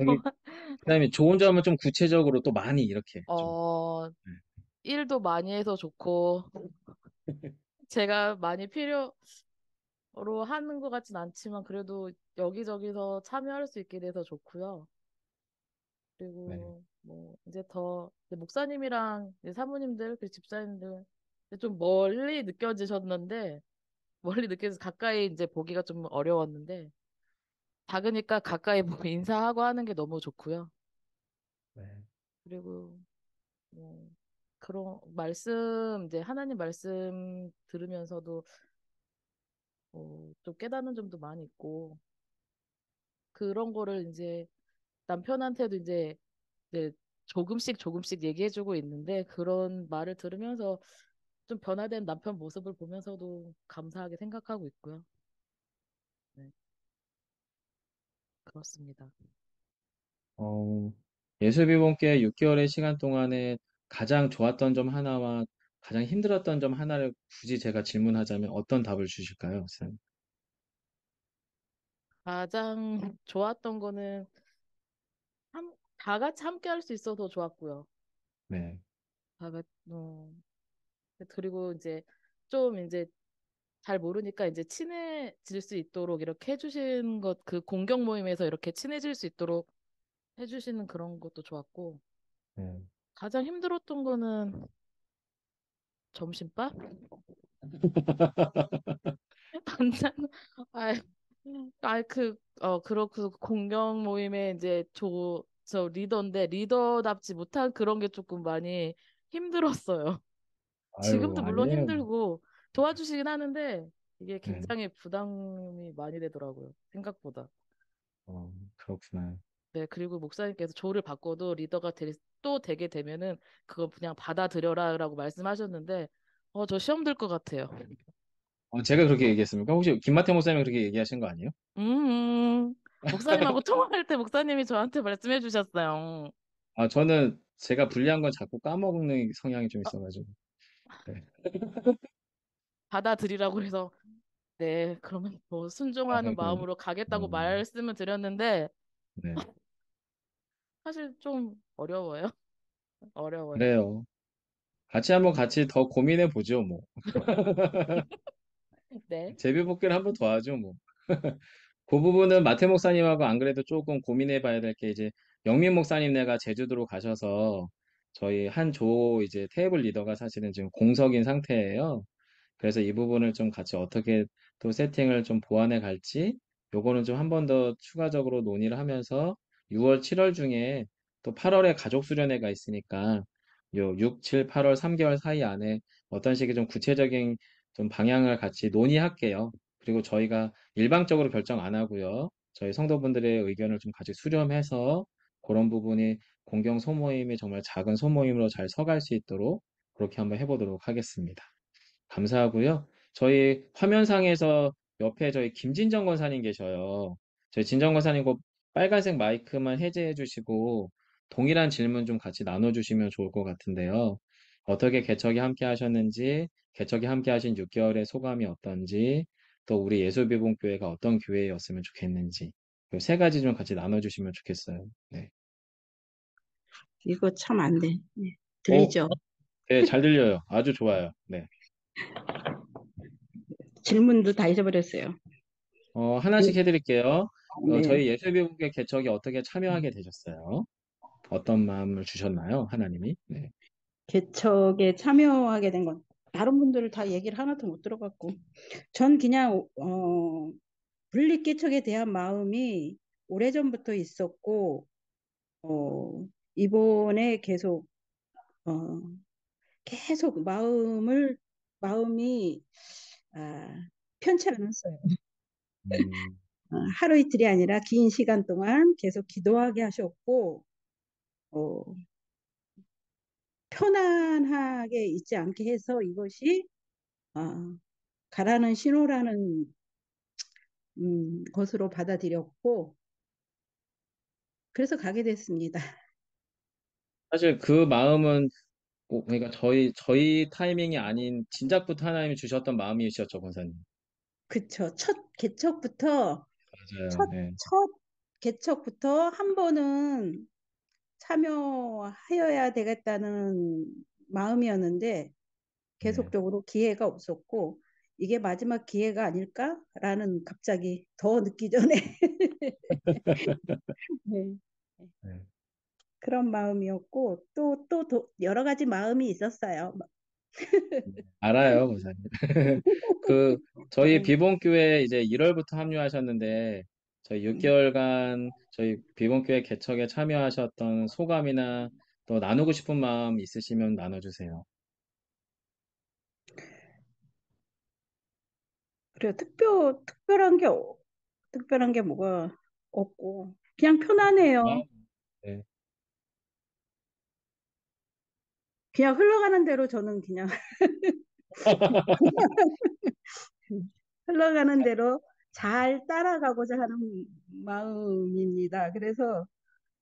그다음에 좋은 점은 좀 구체적으로 또 많이 이렇게 좀. 어, 네. 일도 많이 해서 좋고, 제가 많이 필요로 하는 것 같진 않지만, 그래도 여기저기서 참여할 수 있게 돼서 좋고요. 네. 그리고 뭐, 이제 목사님이랑 이제 사모님들, 그 집사님들, 이제 좀 멀리 느껴지셨는데, 멀리 느껴서 가까이 이제 보기가 좀 어려웠는데, 작으니까 가까이 보고 인사하고 하는 게 너무 좋고요. 네. 그리고 뭐 그런 말씀 이제 하나님 말씀 들으면서도 좀 깨닫는 점도 많이 있고 그런 거를 이제 남편한테도 이제 조금씩 조금씩 얘기해주고 있는데 그런 말을 들으면서 좀 변화된 남편 모습을 보면서도 감사하게 생각하고 있고요. 네, 그렇습니다. 어, 예수비본께 6개월의 시간 동안에 가장 좋았던 점 하나와 가장 힘들었던 점 하나를 굳이 제가 질문하자면 어떤 답을 주실까요, 목사님? 가장 좋았던 거는 다 같이 함께 할 수 있어서 좋았고요. 네. 다 같, 그리고 이제 좀 이제 잘 모르니까 이제 친해질 수 있도록 이렇게 해주신 것, 그 공경 모임에서 이렇게 친해질 수 있도록 해주시는 그런 것도 좋았고, 네. 가장 힘들었던 거는 점심밥? 반찬, 아, 그 공경 모임에 이제 저 리더인데, 리더답지 못한 그런 게 조금 많이 힘들었어요. 아유, 지금도 물론 아니에요. 힘들고 도와주시긴 하는데, 이게 네. 굉장히 부담이 많이 되더라고요. 생각보다. 그렇구나. 네, 그리고 목사님께서 조를 바꿔도 또 되게 되면은 그거 그냥 받아들여라라고 말씀하셨는데, 저 시험 들 것 같아요. 제가 그렇게 얘기했습니까? 혹시 김마태 목사님이 그렇게 얘기하신 거 아니에요? 음, 목사님하고 통화할 때 목사님이 저한테 말씀해 주셨어요. 저는 제가 불리한 건 자꾸 까먹는 성향이 좀 있어가지고. 네. 받아들이라고 해서, 네, 그러면 뭐 순종하는 그러니까, 마음으로 가겠다고 음, 말씀을 드렸는데, 네. 사실 좀 어려워요. 어려워요. 그래요. 같이 더 고민해 보죠, 뭐. 네. 제비뽑기를 한번 더 하죠, 뭐. 그 부분은 마태 목사님하고 안 그래도 조금 고민해 봐야 될 게 이제 영민 목사님네가 제주도로 가셔서 저희 한 조 이제 테이블 리더가 사실은 지금 공석인 상태예요. 그래서 이 부분을 좀 같이 어떻게 또 세팅을 좀 보완해 갈지 요거는 좀 한 번 더 추가적으로 논의를 하면서 6월, 7월 중에 또 8월에 가족 수련회가 있으니까 요 6, 7, 8월 3개월 사이 안에 어떤 식의 좀 구체적인 좀 방향을 같이 논의할게요. 그리고 저희가 일방적으로 결정 안 하고요. 저희 성도분들의 의견을 좀 같이 수렴해서 그런 부분이 공경 소모임이 정말 작은 소모임으로 잘 서갈 수 있도록 그렇게 한번 해보도록 하겠습니다. 감사하고요. 저희 화면상에서 옆에 저희 김진정 권사님 계셔요. 저희 진정 권사님 그 빨간색 마이크만 해제해 주시고 동일한 질문 좀 같이 나눠주시면 좋을 것 같은데요. 어떻게 개척이 함께 하셨는지, 개척이 함께 하신 6개월의 소감이 어떤지, 또 우리 예수비봉교회가 어떤 교회였으면 좋겠는지, 이 세 가지 좀 같이 나눠주시면 좋겠어요. 네. 이거 참 안 돼. 네. 오, 들리죠? 네, 잘 들려요. 아주 좋아요. 네. 질문도 다 잊어버렸어요. 하나씩 해드릴게요. 네. 저희 예술비국의 개척에 어떻게 참여하게 되셨어요? 어떤 마음을 주셨나요? 하나님이? 네. 개척에 참여하게 된 건 다른 분들을 다 얘기를 하나도 못 들어봤고 전 그냥 분립개척에 대한 마음이 오래전부터 있었고 이번에 어, 계속 마음이 편치 않았어요. 음, 하루 이틀이 아니라 긴 시간 동안 계속 기도하게 하셨고 어, 편안하게 있지 않게 해서 이것이 가라는 신호라는 것으로 받아들였고 그래서 가게 됐습니다. 사실 그 마음은 그러니까 저희 타이밍이 아닌 진작부터 하나님이 주셨던 마음이셨죠, 권사님. 그쵸. 첫, 맞아요. 네. 첫 개척부터 한 번은 참여하여야 되겠다는 마음이었는데 네. 계속적으로 기회가 없었고 이게 마지막 기회가 아닐까라는 갑자기 더 늦기 전에 네. 네. 그런 마음이었고 또 여러 가지 마음이 있었어요. 알아요, 권사님. 그 저희 네. 비본교회 이제 1월부터 합류하셨는데 저희 음. 6개월간 저희 비본교회 개척에 참여하셨던 소감이나 또 나누고 싶은 마음 있으시면 나눠주세요. 그래요. 특별한 게 뭐가 없고 그냥 아, 편안해요. 네. 그냥 흘러가는 대로 저는 그냥 흘러가는 대로 잘 따라가고자 하는 마음입니다. 그래서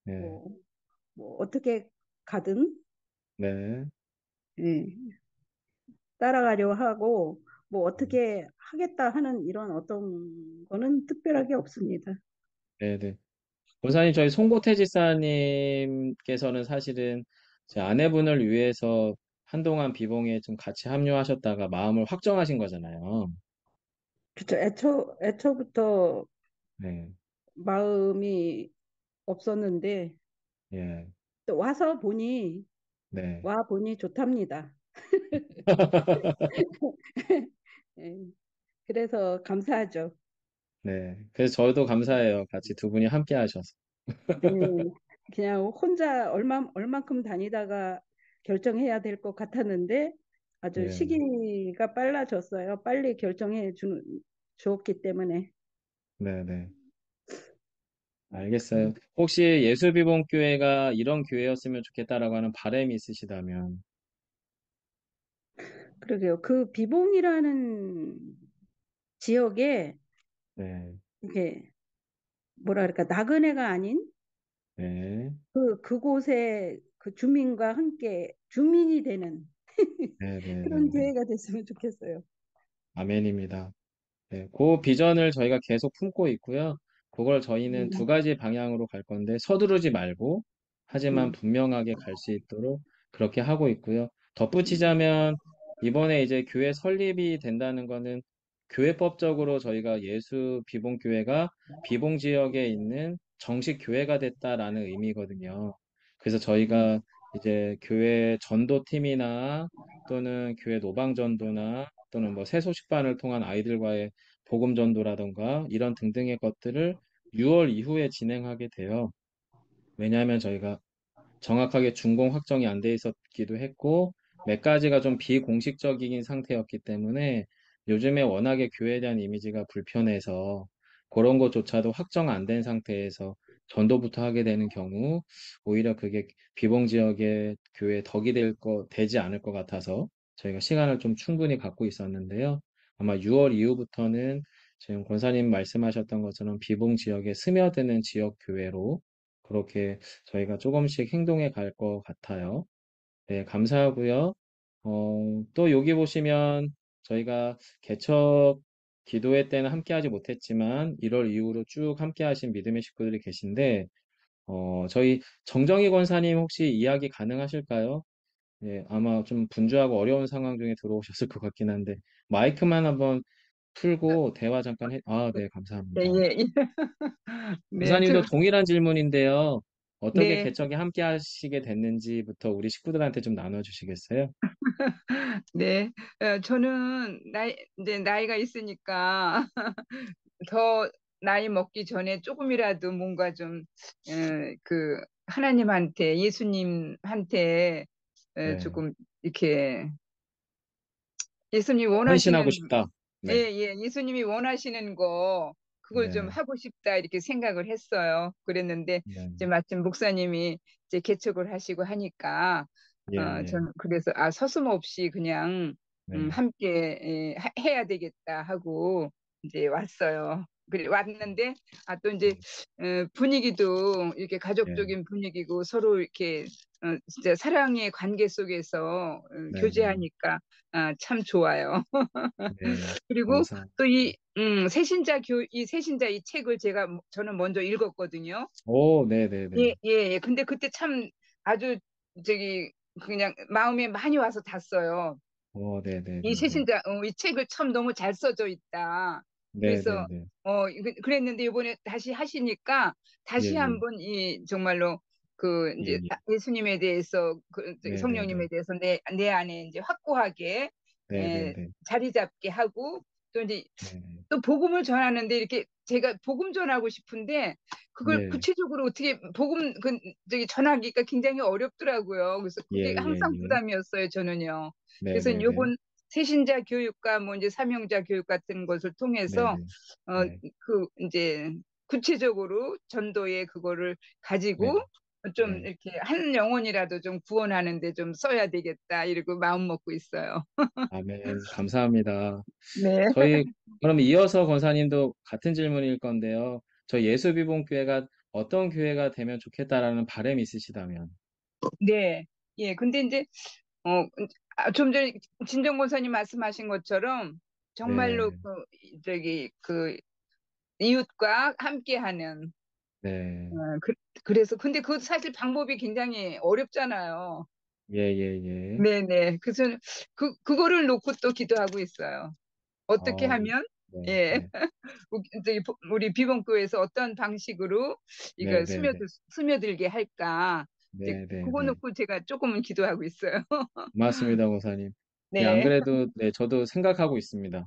네. 뭐, 뭐 어떻게 가든 네. 예, 따라가려 하고 뭐 어떻게 하겠다 하는 이런 어떤 거는 특별하게 없습니다. 네, 네. 권사님, 저희 송고태 지사님께서는 사실은 제 아내분을 위해서 한동안 비봉에 좀 같이 합류하셨다가 마음을 확정하신 거잖아요. 그쵸. 애초부터 네, 마음이 없었는데 예, 또 네. 와 보니 좋답니다. 예, 그래서 감사하죠. 네. 그래서 저도 감사해요. 같이 두 분이 함께 하셔서. 예, 그냥 혼자 얼만큼 다니다가 결정해야 될 것 같았는데 아주 예, 시기가 빨라졌어요. 빨리 주었기 때문에. 네, 네. 알겠어요. 혹시 예수비본교회가 이런 교회였으면 좋겠다라고 하는 바람이 있으시다면, 그러게요. 그 비봉이라는 지역에 네, 이게 뭐라 그럴까 나그네가 아닌 네, 그곳에 그 주민과 함께 주민이 되는 네, 네, 네, 그런 네. 교회가 됐으면 좋겠어요. 아멘입니다. 네, 그 비전을 저희가 계속 품고 있고요. 그걸 저희는 두 음, 가지 방향으로 갈 건데 서두르지 말고 하지만 음, 분명하게 갈 수 있도록 그렇게 하고 있고요. 음, 덧붙이자면 이번에 이제 교회 설립이 된다는 거는 교회법적으로 저희가 예수 비봉교회가 비봉 지역에 있는 정식 교회가 됐다라는 의미거든요. 그래서 저희가 이제 교회 전도팀이나 또는 교회 노방전도나 또는 뭐 새소식반을 통한 아이들과의 복음 전도라던가 이런 등등의 것들을 6월 이후에 진행하게 돼요. 왜냐하면 저희가 정확하게 준공 확정이 안 돼 있었기도 했고 몇 가지가 좀 비공식적인 상태였기 때문에 요즘에 워낙에 교회에 대한 이미지가 불편해서 그런 것조차도 확정 안 된 상태에서 전도부터 하게 되는 경우 오히려 그게 비봉 지역의 교회에 덕이 되지 않을 것 같아서 저희가 시간을 좀 충분히 갖고 있었는데요. 아마 6월 이후부터는 지금 권사님 말씀하셨던 것처럼 비봉 지역에 스며드는 지역 교회로 그렇게 저희가 조금씩 행동해 갈 것 같아요. 네, 감사하고요. 또 여기 보시면 저희가 개척 기도회 때는 함께하지 못했지만 1월 이후로 쭉 함께하신 믿음의 식구들이 계신데 저희 정정희 권사님 혹시 이야기 가능하실까요? 네, 아마 좀 분주하고 어려운 상황 중에 들어오셨을 것 같긴 한데 마이크만 한번 풀고 대화 잠깐 네, 예, 감사합니다. 예, 예. 네, 권사님도 동일한 질문인데요. 어떻게 네, 개척에 함께 하시게 됐는지부터 우리 식구들한테 좀 나눠주시겠어요? 네. 저는 이제 나이가 있으니까 더 나이 먹기 전에 조금이라도 뭔가 좀, 하나님한테, 예수님한테 네. 조금 이렇게 예수님이 헌신하고 원하시는 싶다. 예, 네. 예, 예수님이 원하시는 거, 그걸 좀 네. 하고 싶다, 이렇게 생각을 했어요. 그랬는데, 네. 이제 마침 목사님이 이제 개척을 하시고 하니까, 예, 예. 저는 그래서, 서슴없이 그냥, 네. 함께, 해야 되겠다 하고, 이제 왔어요. 그래, 왔는데, 또 이제, 분위기도 이렇게 예. 가족적인 분위기고, 서로 이렇게, 진짜 사랑의 관계 속에서 네, 네. 교제하니까, 참 좋아요. 네. 그리고 감사. 또 이 세신자 이 책을 저는 먼저 읽었거든요. 오, 네, 네, 네. 예, 예, 예. 근데 그때 참 아주 저기 그냥 마음에 많이 와서 닿았어요. 오, 네, 네, 이 네, 네. 세신자, 이 책을 참 너무 잘 써져 있다. 네, 네, 그래서, 네. 그랬는데 이번에 다시 하시니까 예, 다시 예. 한번 정말로 예, 이제 예. 예수님에 대해서, 저기 네, 네, 네. 성령님에 대해서 내 안에 이제 확고하게, 네, 네, 네. 자리 잡게 하고, 또 이제 네. 또 복음을 전하는데 이렇게 제가 복음 전하고 싶은데 그걸 네. 구체적으로 어떻게 저기 전하기가 굉장히 어렵더라고요. 그래서 예, 그게 예, 항상 예. 부담이었어요, 저는요. 네, 그래서 네, 네. 요번 세신자 교육과 뭐 이제 사명자 교육 같은 것을 네, 통해서 네. 네. 이제 구체적으로 전도의 그거를 네. 가지고 좀 네. 이렇게 한 영혼이라도 좀 구원하는데 좀 써야 되겠다 이러고 마음 먹고 있어요. 아멘. 감사합니다. 네. 저희 그럼 이어서 권사님도 같은 질문일 건데요. 저 예수비봉교회가 어떤 교회가 되면 좋겠다라는 바람이 있으시다면. 네. 예. 근데 이제 어, 좀 전에 진정 권사님 말씀하신 것처럼 정말로 네, 그 이웃과 함께하는 네, 어, 그, 그래서 근데 그 사실 방법이 굉장히 어렵잖아요. 예, 예, 예. 네네. 그래서 그거를 놓고 또 기도하고 있어요. 어떻게 어, 하면? 네, 예. 네, 우리 비봉교에서 어떤 방식으로 네, 이거 네, 네, 스며들게 할까? 이제 네, 네, 그거 네. 놓고 제가 조금은 기도하고 있어요. 고맙습니다, 고사님. 네, 안 네, 그래도, 네, 저도 생각하고 있습니다.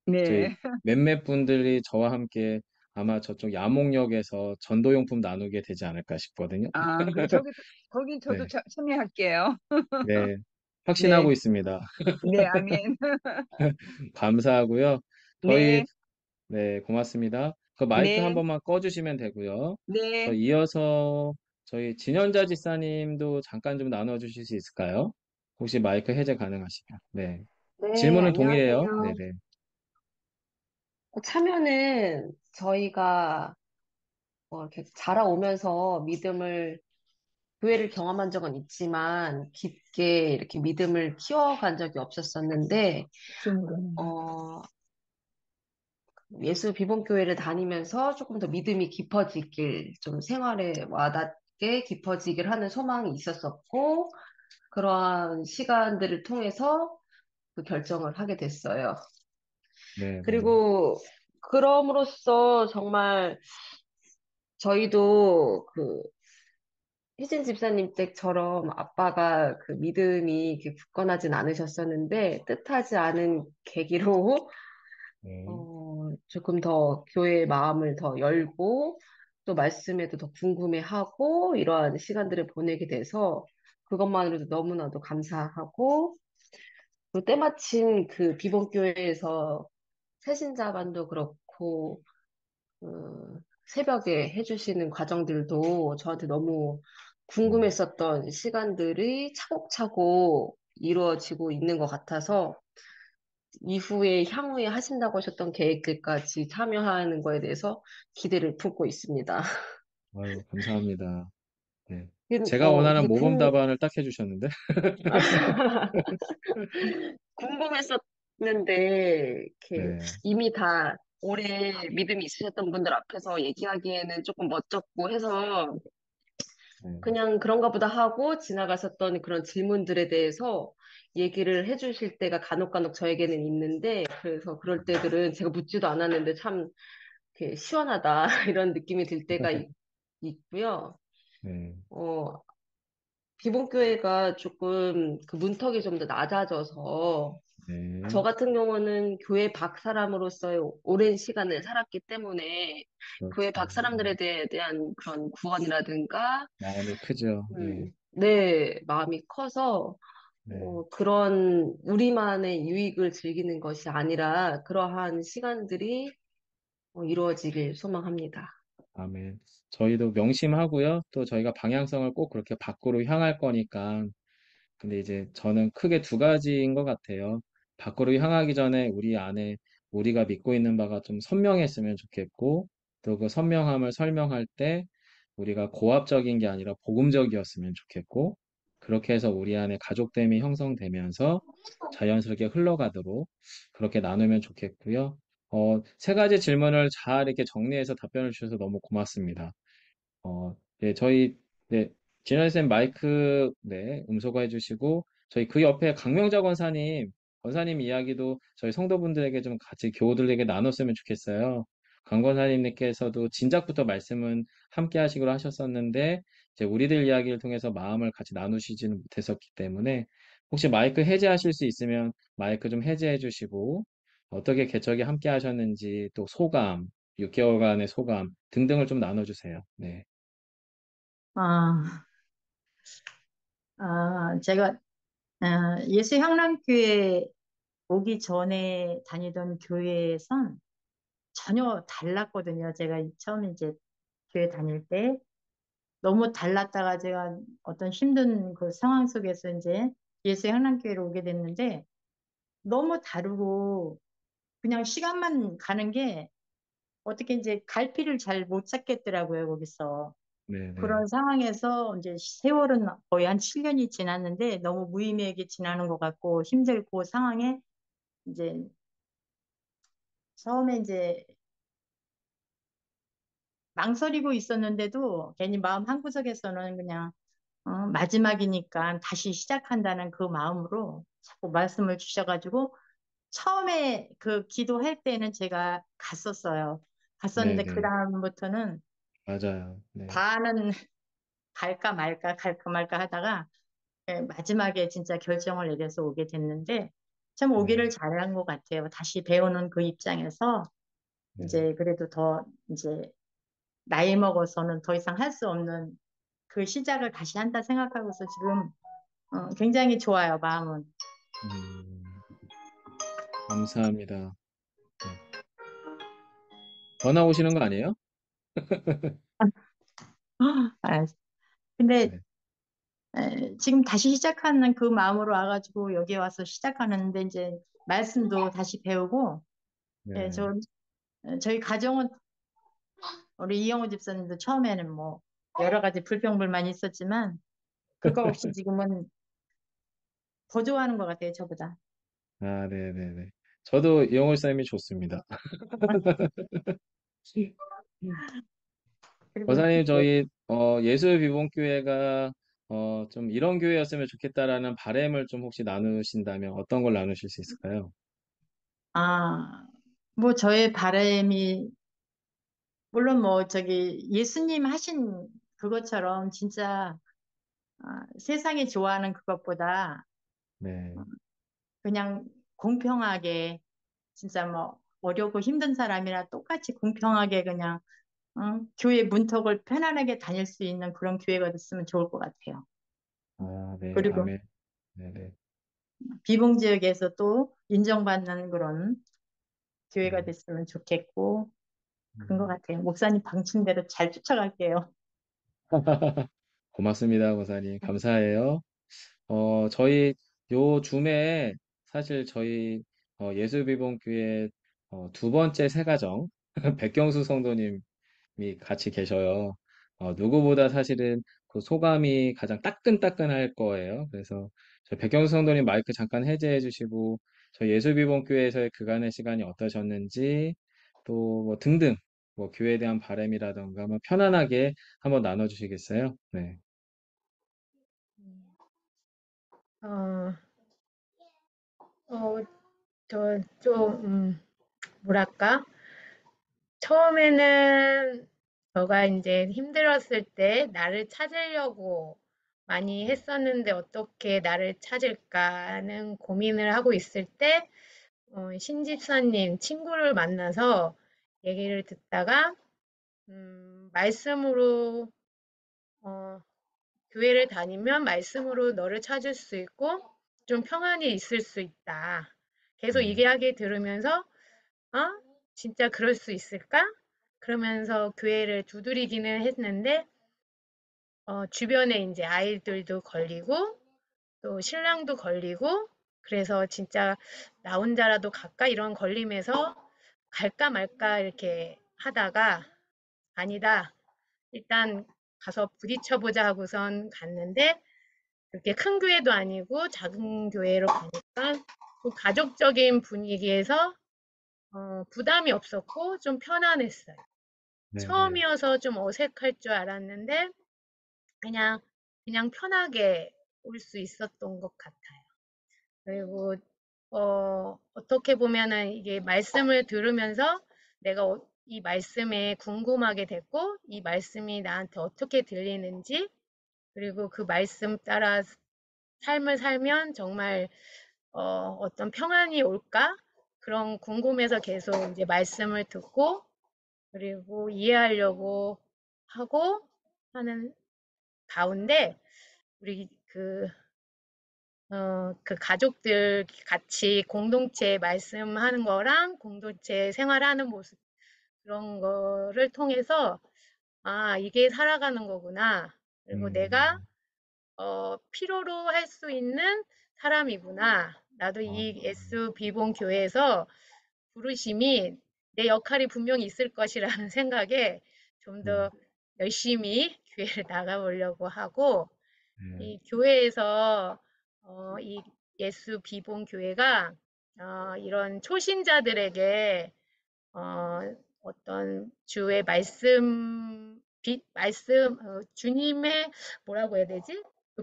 저희 네. 몇몇 분들이 저와 함께 아마 저쪽 야목역에서 전도용품 나누게 되지 않을까 싶거든요. 아, 그래 거긴 저도 네, 참여할게요. 네, 확신하고 네, 있습니다. 네, 아멘. 감사하고요. 저희, 네, 네, 고맙습니다. 그 마이크 한 네, 번만 꺼주시면 되고요. 저 네. 이어서 저희 진현자 지사님도 잠깐 좀 나눠주실 수 있을까요? 혹시 마이크 해제 가능하시면. 네. 네, 질문은 동일해요. 안녕하세요. 네네. 참여는 저희가 이렇게 자라오면서 교회를 경험한 적은 있지만 깊게 이렇게 믿음을 키워간 적이 없었었는데, 좀, 어, 예수 비본교회를 다니면서 조금 더 믿음이 깊어지길, 좀 생활에 와닿게 깊어지길 하는 소망이 있었었고, 그러한 시간들을 통해서 그 결정을 하게 됐어요. 네네. 그리고 그럼으로써 정말 저희도 희진 집사님 댁처럼 아빠가 그 믿음이 이렇게 굳건하진 않으셨었는데 뜻하지 않은 계기로 네. 조금 더 교회의 마음을 더 열고 또 말씀에도 더 궁금해하고 이러한 시간들을 보내게 돼서 그것만으로도 너무나도 감사하고 또 때마침 그 비본교회에서 새신자반도 그렇고 새벽에 해주시는 과정들도 저한테 너무 네. 궁금했었던 시간들이 차곡차곡 이루어지고 있는 것 같아서 향후에 하신다고 하셨던 계획들까지 참여하는 거에 대해서 기대를 품고 있습니다. 아유, 감사합니다. 네. 제가 어, 원하는 이게 모범 답안을 딱 해주셨는데. 궁금했었는데, 이렇게 네. 이미 다 오래 믿음이 있으셨던 분들 앞에서 얘기하기에는 조금 멋쩍고 해서 네. 그냥 그런가 보다 하고 지나갔었던 그런 질문들에 대해서 얘기를 해주실 때가 간혹 저에게는 있는데, 그래서 그럴 때들은 제가 묻지도 않았는데 참 이렇게 시원하다 이런 느낌이 들 때가 있고요. 네. 어, 비본교회가 조금 그 문턱이 좀 더 낮아져서 저 네. 같은 경우는 교회 밖 사람으로서의 오랜 시간을 살았기 때문에 교회 그렇죠. 밖 사람들에 대한 그런 구원이라든가 마음이 크죠. 네. 네, 마음이 커서 네. 그런 우리만의 유익을 즐기는 것이 아니라 그러한 시간들이 이루어지길 소망합니다. 아멘. 저희도 명심하고요. 또 저희가 방향성을 꼭 그렇게 밖으로 향할 거니까. 근데 이제 저는 크게 두 가지인 것 같아요. 밖으로 향하기 전에 우리 안에 우리가 믿고 있는 바가 좀 선명했으면 좋겠고, 또 그 선명함을 설명할 때 우리가 고압적인 게 아니라 복음적이었으면 좋겠고, 그렇게 해서 우리 안에 가족됨이 형성되면서 자연스럽게 흘러가도록 그렇게 나누면 좋겠고요. 세 가지 질문을 잘 이렇게 정리해서 답변을 주셔서 너무 고맙습니다. 네, 네, 진현쌤 마이크, 네, 음소거 해주시고, 저희 그 옆에 강명자 권사님 이야기도 저희 성도분들에게 좀 같이 교우들에게 나눴으면 좋겠어요. 강 권사님께서도 진작부터 말씀은 함께 하시기로 하셨었는데, 이제 우리들 이야기를 통해서 마음을 같이 나누시지는 못했었기 때문에, 혹시 마이크 해제하실 수 있으면 마이크 좀 해제해 주시고, 어떻게 개척에 함께 하셨는지, 또 소감, 6개월간의 소감 등등을 좀 나눠주세요. 네. 아, 제가 예수향락교회 오기 전에 다니던 교회에선 전혀 달랐거든요. 제가 처음에 이제 교회 다닐 때 너무 달랐다가 제가 어떤 힘든 그 상황 속에서 이제 예수향락교회로 오게 됐는데 너무 다르고 그냥 시간만 가는 게 어떻게 이제 갈피를 잘 못 찾겠더라고요, 거기서. 네네. 그런 상황에서 이제 세월은 거의 한 7년이 지났는데 너무 무의미하게 지나는 것 같고 힘들고 상황에 이제 처음에 이제 망설이고 있었는데도 괜히 마음 한구석에서는 그냥 마지막이니까 다시 시작한다는 그 마음으로 자꾸 말씀을 주셔가지고 처음에 그 기도할 때는 제가 갔었어요. 갔었는데 그 네네. 다음부터는 맞아요. 네. 반은 갈까 말까 갈까 말까 하다가 마지막에 진짜 결정을 내려서 오게 됐는데 참 네. 오기를 잘한 것 같아요. 다시 배우는 그 입장에서 네. 이제 그래도 더 이제 나이 먹어서는 더 이상 할 수 없는 그 시작을 다시 한다 생각하고서 지금 굉장히 좋아요, 마음은. 음, 감사합니다. 네. 전화 오시는 거 아니에요? 아, 근데 네. 지금 다시 시작하는 그 마음으로 와가지고 여기 와서 시작하는데 이제 말씀도 다시 배우고 예, 네. 저희 가정은 우리 이영호 집사님도 처음에는 뭐 여러 가지 불평불만이 있었지만 그거 없이 지금은 더 좋아하는 것 같아요, 저보다. 아, 네네네. 저도 이영월 쌤이 좋습니다. 그리고 권사님, 네. 저희, 예수비본교회가, 좀 이런 교회였으면 좋겠다라는 바람을 좀 혹시 나누신다면 어떤 걸 나누실 수 있을까요? 뭐 저의 바람이 물론 뭐 저기 예수님 하신 그것처럼 진짜 세상이 좋아하는 그것보다 네. 그냥 공평하게 진짜 뭐 어렵고 힘든 사람이나 똑같이 공평하게 그냥 교회 문턱을 편안하게 다닐 수 있는 그런 교회가 됐으면 좋을 것 같아요. 아, 네. 그리고 아멘. 네네. 비봉 지역에서 또 인정받는 그런 교회가 네. 됐으면 좋겠고 그런 것 음. 같아요. 목사님 방침대로 잘 쫓아갈게요. 고맙습니다, 권사님. 감사해요. 저희 요 줌에 사실 저희 예수비본교회 두 번째 새가정 백경수 성도님이 같이 계셔요. 누구보다 사실은 그 소감이 가장 따끈따끈할 거예요. 그래서 저희 백경수 성도님 마이크 잠깐 해제해 주시고 저희 예수비본교회에서의 그간의 시간이 어떠셨는지 또 뭐 등등 뭐 교회에 대한 바람이라던가 뭐 편안하게 한번 나눠주시겠어요? 네. 어, 어, 저 좀, 뭐랄까? 처음에는 저가 이제 힘들었을 때 나를 찾으려고 많이 했었는데 어떻게 나를 찾을까는 고민을 하고 있을 때, 신집사님 친구를 만나서 얘기를 듣다가, 말씀으로, 어, 교회를 다니면 말씀으로 너를 찾을 수 있고 좀 평안히 있을 수 있다. 계속 이 네. 이야기 들으면서 어? 진짜 그럴 수 있을까? 그러면서 교회를 두드리기는 했는데 주변에 이제 아이들도 걸리고 또 신랑도 걸리고 그래서 진짜 나 혼자라도 갈까 이런 걸림에서 갈까 말까 이렇게 하다가 아니다. 일단 가서 부딪혀보자 하고선 갔는데 그렇게 큰 교회도 아니고 작은 교회로 가니까 그 가족적인 분위기에서 부담이 없었고 좀 편안했어요. 네네. 처음이어서 좀 어색할 줄 알았는데 그냥 그냥 편하게 올 수 있었던 것 같아요. 그리고 어떻게 보면은 이게 말씀을 들으면서 내가 이 말씀에 궁금하게 됐고 이 말씀이 나한테 어떻게 들리는지 그리고 그 말씀 따라 삶을 살면 정말 어떤 평안이 올까? 그런 궁금해서 계속 이제 말씀을 듣고 그리고 이해하려고 하고 하는 가운데 우리 그 가족들 같이 공동체 말씀하는 거랑 공동체 생활하는 모습 그런 거를 통해서 아, 이게 살아가는 거구나. 그리고 내가 음. 필요로 할 수 있는 사람이구나. 나도 아, 이 예수 비본 교회에서 부르심이 내 역할이 분명히 있을 것이라는 생각에 좀 네. 더 열심히 교회를 나가보려고 하고 네. 이 교회에서 이 예수 비본 교회가 이런 초신자들에게 어, 어떤 주의 말씀, 주님의 뭐라고 해야 되지? 그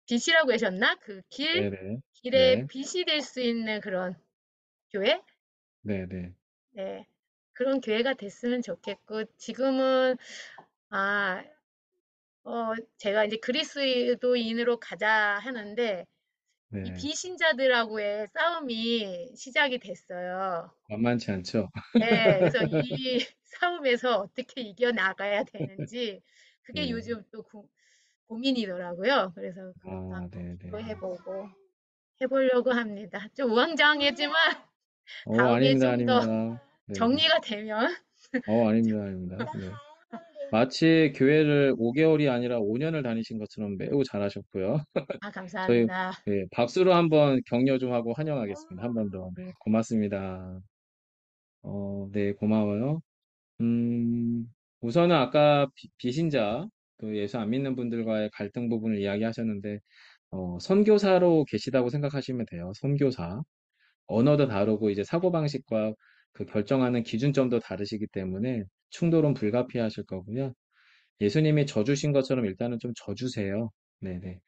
빛이라고 하셨나? 그 네네. 길의 네. 빛이 될 수 있는 그런 교회? 네네. 네. 그런 교회가 됐으면 좋겠고, 지금은, 아, 제가 이제 그리스도인으로 가자 하는데, 이 네. 비신자들하고의 싸움이 시작이 됐어요. 만만치 않죠? 네, 그래서 이 싸움에서 어떻게 이겨나가야 되는지, 그게 예. 요즘 또 고민이더라고요. 그래서 그것도 아, 한번 네네. 해보려고 합니다. 좀 우왕좌왕했지만, 다음에 아닙니다, 좀 더 아닙니다. 네네. 정리가 되면, 아닙니다, 아닙니다. 네. 마치 교회를 5개월이 아니라 5년을 다니신 것처럼 매우 잘하셨고요. 저희, 감사합니다. 네, 박수로 한번 격려 좀 하고 환영하겠습니다. 한 번 더. 네, 고맙습니다. 네, 고마워요. 음, 우선은 아까 비신자, 또 예수 안 믿는 분들과의 갈등 부분을 이야기하셨는데, 선교사로 계시다고 생각하시면 돼요. 선교사. 언어도 다르고 이제 사고방식과 그 결정하는 기준점도 다르시기 때문에 충돌은 불가피하실 거고요. 예수님이 져주신 것처럼 일단은 좀 져주세요. 네네.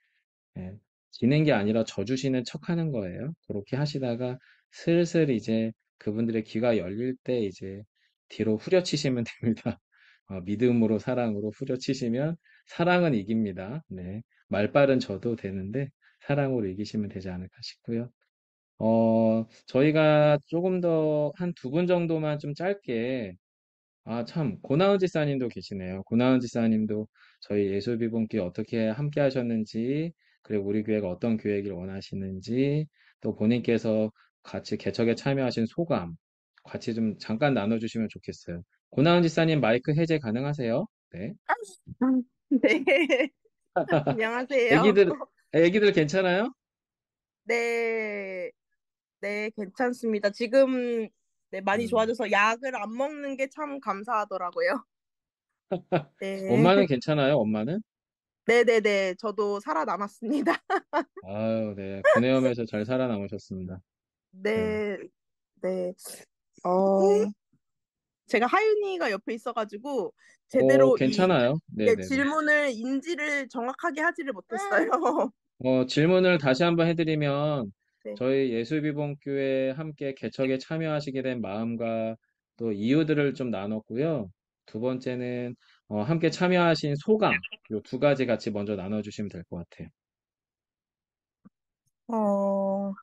예. 지는 게 아니라 져주시는 척 하는 거예요. 그렇게 하시다가 슬슬 이제 그분들의 귀가 열릴 때 이제 뒤로 후려치시면 됩니다. 믿음으로 사랑으로 후려치시면 사랑은 이깁니다. 네. 말빨은 져도 되는데 사랑으로 이기시면 되지 않을까 싶고요. 저희가 조금 더 한 두 분 정도만 좀 짧게 참, 고나은 지사님도 계시네요. 고나은 지사님도 저희 예술비본께 어떻게 함께 하셨는지, 그리고 우리 교회가 어떤 교회이길 원하시는지, 또 본인께서 같이 개척에 참여하신 소감, 같이 좀 잠깐 나눠주시면 좋겠어요. 고나은 지사님 마이크 해제 가능하세요? 네. 네, 안녕하세요. 애기들 괜찮아요? 네, 네, 괜찮습니다. 지금 네, 많이 음. 좋아져서 약을 안 먹는 게 참 감사하더라고요. 네, 엄마는 괜찮아요? 엄마는? 네네네, 저도 살아남았습니다. 아유, 네. 구내염에서 잘 살아남으셨습니다. 네. 네, 네, 어, 제가 하윤이가 옆에 있어가지고 제대로 괜찮아요. 네, 네네네. 질문을 인지를 정확하게 하지를 못했어요. 질문을 다시 한번 해드리면, 네, 저희 예술비본교회 함께 개척에 참여하시게 된 마음과 또 이유들을 좀 나눴고요. 두 번째는, 함께 참여하신 소감, 요 두 가지 같이 먼저 나눠주시면 될 것 같아요. 어,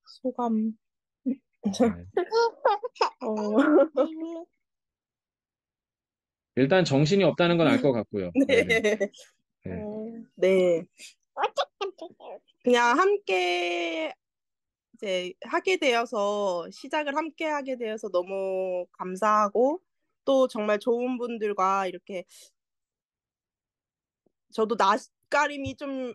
소감. 네. 어, 일단 정신이 없다는 건 알 것 같고요. 네네. 네. 네. 네. 그냥 함께 이제 하게 되어서 시작을 함께 하게 되어서 너무 감사하고 또 정말 좋은 분들과 이렇게 저도 낯가림이 좀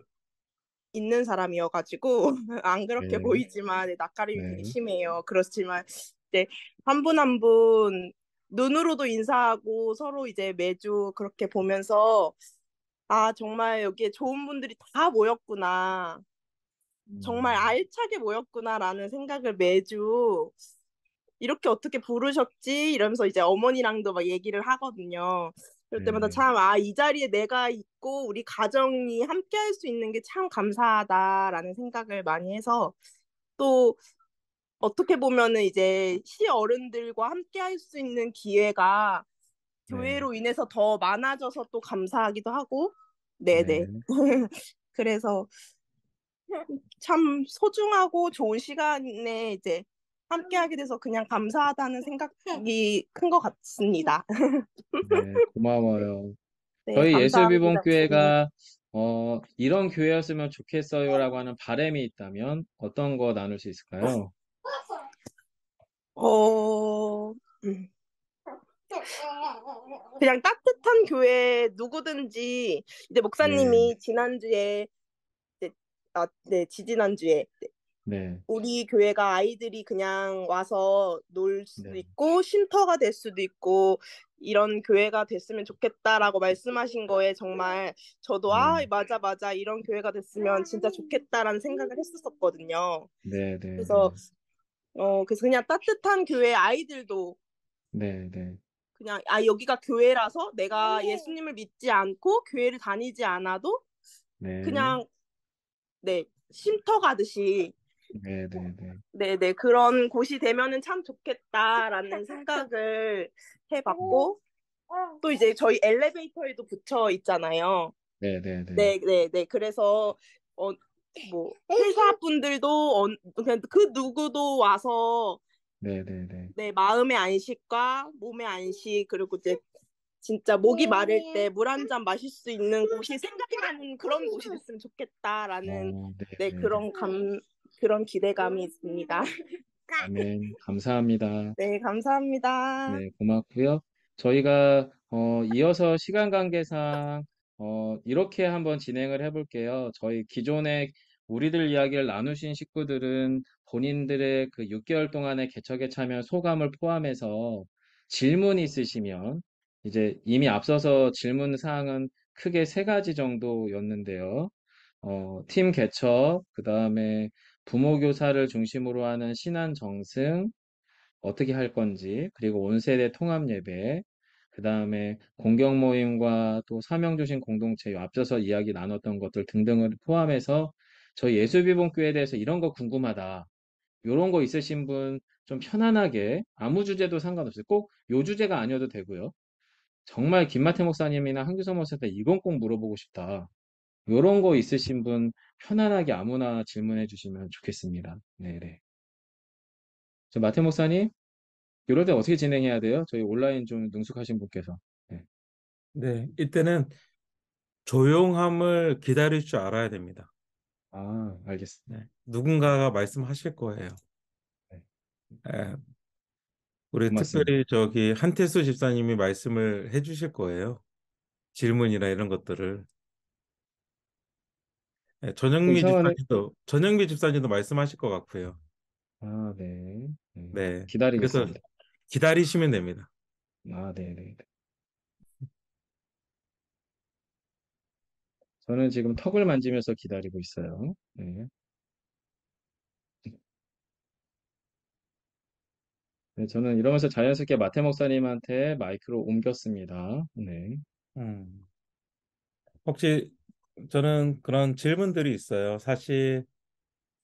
있는 사람이어가지고 안 그렇게 네. 보이지만 낯가림이 되게 네. 심해요. 그렇지만 이제 한 분 한 분 눈으로도 인사하고 서로 이제 매주 그렇게 보면서 정말 여기에 좋은 분들이 다 모였구나. 정말 음, 알차게 모였구나라는 생각을 매주 이렇게 어떻게 부르셨지? 이러면서 이제 어머니랑도 막 얘기를 하거든요. 그럴 때마다 네네. 참, 이 자리에 내가 있고 우리 가정이 함께 할 수 있는 게 참 감사하다라는 생각을 많이 해서 또 어떻게 보면은 이제 시어른들과 함께 할 수 있는 기회가 네. 교회로 인해서 더 많아져서 또 감사하기도 하고, 네네. 네. 그래서 참 소중하고 좋은 시간에 이제 함께하게 돼서 그냥 감사하다는 생각이 큰 것 같습니다. 네. 고마워요. 네, 저희 감사합니다. 네. 예술비본교회가 이런 교회였으면 좋겠어요라고 하는 바람이 있다면 어떤 거 나눌 수 있을까요? 어, 음. 그냥 따뜻한 교회 누구든지 이제 네, 목사님이 지난주에 네, 지지난주에 네, 우리 교회가 아이들이 그냥 와서 놀 수도 네, 있고 쉼터가 될 수도 있고 이런 교회가 됐으면 좋겠다라고 말씀하신 거에 정말 저도 네, 맞아 맞아 이런 교회가 됐으면 진짜 좋겠다라는 생각을 했었거든요. 네, 네, 그래서 네, 그래서 그냥 따뜻한 교회 아이들도 네, 네, 그냥 여기가 교회라서 내가 예수님을 믿지 않고 교회를 다니지 않아도 네, 그냥 네 쉼터 가듯이 네네네. 네네, 그런 곳이 되면은 참 좋겠다라는 생각을 해봤고, 또 이제 저희 엘리베이터에도 붙여 있잖아요. 네네네. 네네네. 그래서, 뭐, 회사분들도, 그냥 그 누구도 와서, 네네네. 네, 마음의 안식과 몸의 안식, 그리고 이제 진짜 목이 마를 때 물 한 잔 마실 수 있는 곳이 생각이 나는 그런 곳이 됐으면 좋겠다라는, 네, 네네네. 그런 기대감이 있습니다. 아멘. 감사합니다. 네, 감사합니다. 네, 고맙고요. 저희가 이어서 시간 관계상 이렇게 한번 진행을 해볼게요. 저희 기존에 우리들 이야기를 나누신 식구들은 본인들의 그 6개월 동안의 개척에 참여 소감을 포함해서 질문 있으시면 이제 이미 앞서서 질문 사항은 크게 세 가지 정도였는데요. 팀 개척, 그 다음에 부모 교사를 중심으로 하는 신안 정승, 어떻게 할 건지, 그리고 온세대 통합 예배, 그 다음에 공경 모임과 또 사명주신 공동체, 앞서서 이야기 나눴던 것들 등등을 포함해서 저희 예수비본교회에 대해서 이런 거 궁금하다. 이런 거 있으신 분 좀 편안하게 아무 주제도 상관없어요. 꼭 요 주제가 아니어도 되고요. 정말 김마태 목사님이나 한규성 목사한테 이건 꼭 물어보고 싶다. 이런 거 있으신 분 편안하게 아무나 질문해 주시면 좋겠습니다. 네네. 저 마태 목사님, 이럴 때 어떻게 진행해야 돼요? 저희 온라인 좀 능숙하신 분께서. 네. 네, 이때는 조용함을 기다릴 줄 알아야 됩니다. 아, 알겠습니다. 네, 누군가가 말씀하실 거예요. 네, 예, 우리 고맙습니다. 특별히 저기 한태수 집사님이 말씀을 해주실 거예요. 질문이나 이런 것들을. 예, 이상하네. 전영미 집사님도 말씀하실 것 같고요. 아, 네. 네. 네, 그래서 기다리겠습니다. 기다리시면 됩니다. 아, 네, 네. 저는 지금 턱을 만지면서 기다리고 있어요. 네. 네, 저는 이러면서 자연스럽게 마태 목사님한테 마이크로 옮겼습니다. 네. 음, 혹시 저는 그런 질문들이 있어요. 사실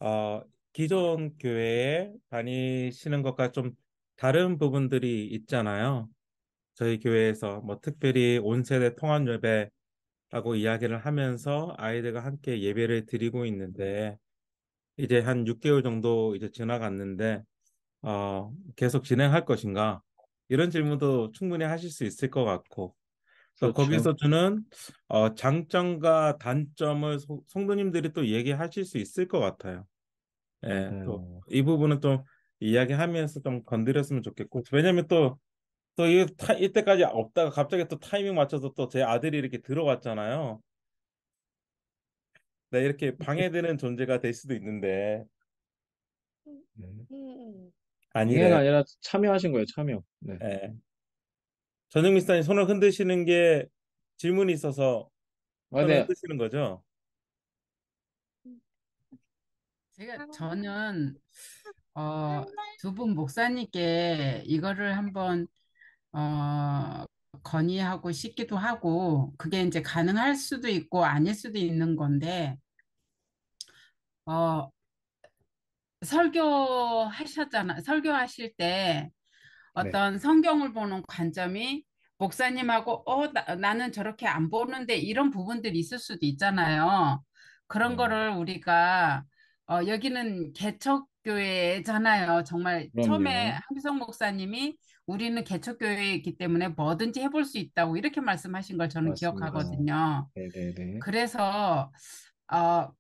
어, 기존 교회에 다니시는 것과 좀 다른 부분들이 있잖아요. 저희 교회에서 뭐 특별히 온세대 통합 예배라고 이야기를 하면서 아이들과 함께 예배를 드리고 있는데 이제 한 6개월 정도 이제 지나갔는데 계속 진행할 것인가? 이런 질문도 충분히 하실 수 있을 것 같고 또 그렇죠. 거기서 주는 장점과 단점을 성도님들이 또 얘기하실 수 있을 것 같아요. 예, 또 맞아요. 이 부분은 좀 이야기하면서 좀 건드렸으면 좋겠고 왜냐면 또 이때까지 없다가 갑자기 또 타이밍 맞춰서 또 제 아들이 이렇게 들어왔잖아요. 네, 이렇게 방해되는 존재가 될 수도 있는데 네. 방해가 아니래. 아니라 참여하신 거예요, 참여. 네. 예. 전영미 사님 손을 흔드시는 게 질문이 있어서 아, 손을 네. 흔드시는 거죠? 저는 어, 두 분 목사님께 이거를 한번 어, 건의하고 싶기도 하고 그게 이제 가능할 수도 있고 아닐 수도 있는 건데 어, 설교하실 때 네. 어떤 성경을 보는 관점이 목사님하고 나는 저렇게 안 보는데 이런 부분들이 있을 수도 있잖아요. 그런 네. 거를 우리가 여기는 개척교회잖아요. 정말 처음에 그럼요. 한기성 목사님이 우리는 개척교회이기 때문에 뭐든지 해볼 수 있다고 이렇게 말씀하신 걸 저는 맞습니다. 기억하거든요. 네네네. 그래서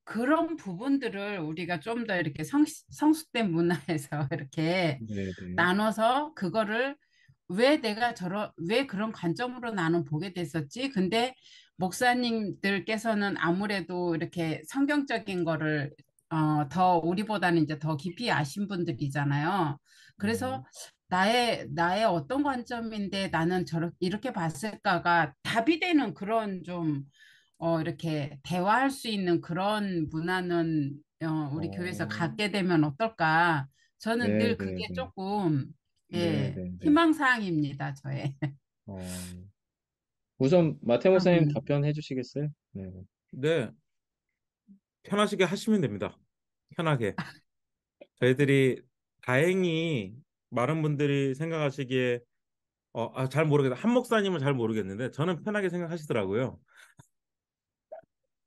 그런 부분들을 우리가 좀 더 이렇게 성숙된 문화에서 이렇게 네네. 나눠서 그거를 왜 그런 관점으로 나는 보게 됐었지? 근데 목사님들께서는 아무래도 이렇게 성경적인 거를 더 우리보다는 이제 더 깊이 아신 분들이잖아요. 네. 그래서 나의 어떤 관점인데 나는 이렇게 봤을까가 답이 되는 그런 좀 이렇게 대화할 수 있는 그런 문화는 우리 교회에서 어, 갖게 되면 어떨까? 저는 늘 그게 네네네. 조금 예, 네네네. 희망사항입니다, 저의. 어, 우선 마태 목사님 그러면 답변해 주시겠어요? 네. 네, 편하시게 하시면 됩니다. 편하게. 저희들이 다행히 많은 분들이 생각하시기에 잘 모르겠다. 한 목사님은 잘 모르겠는데 저는 편하게 생각하시더라고요.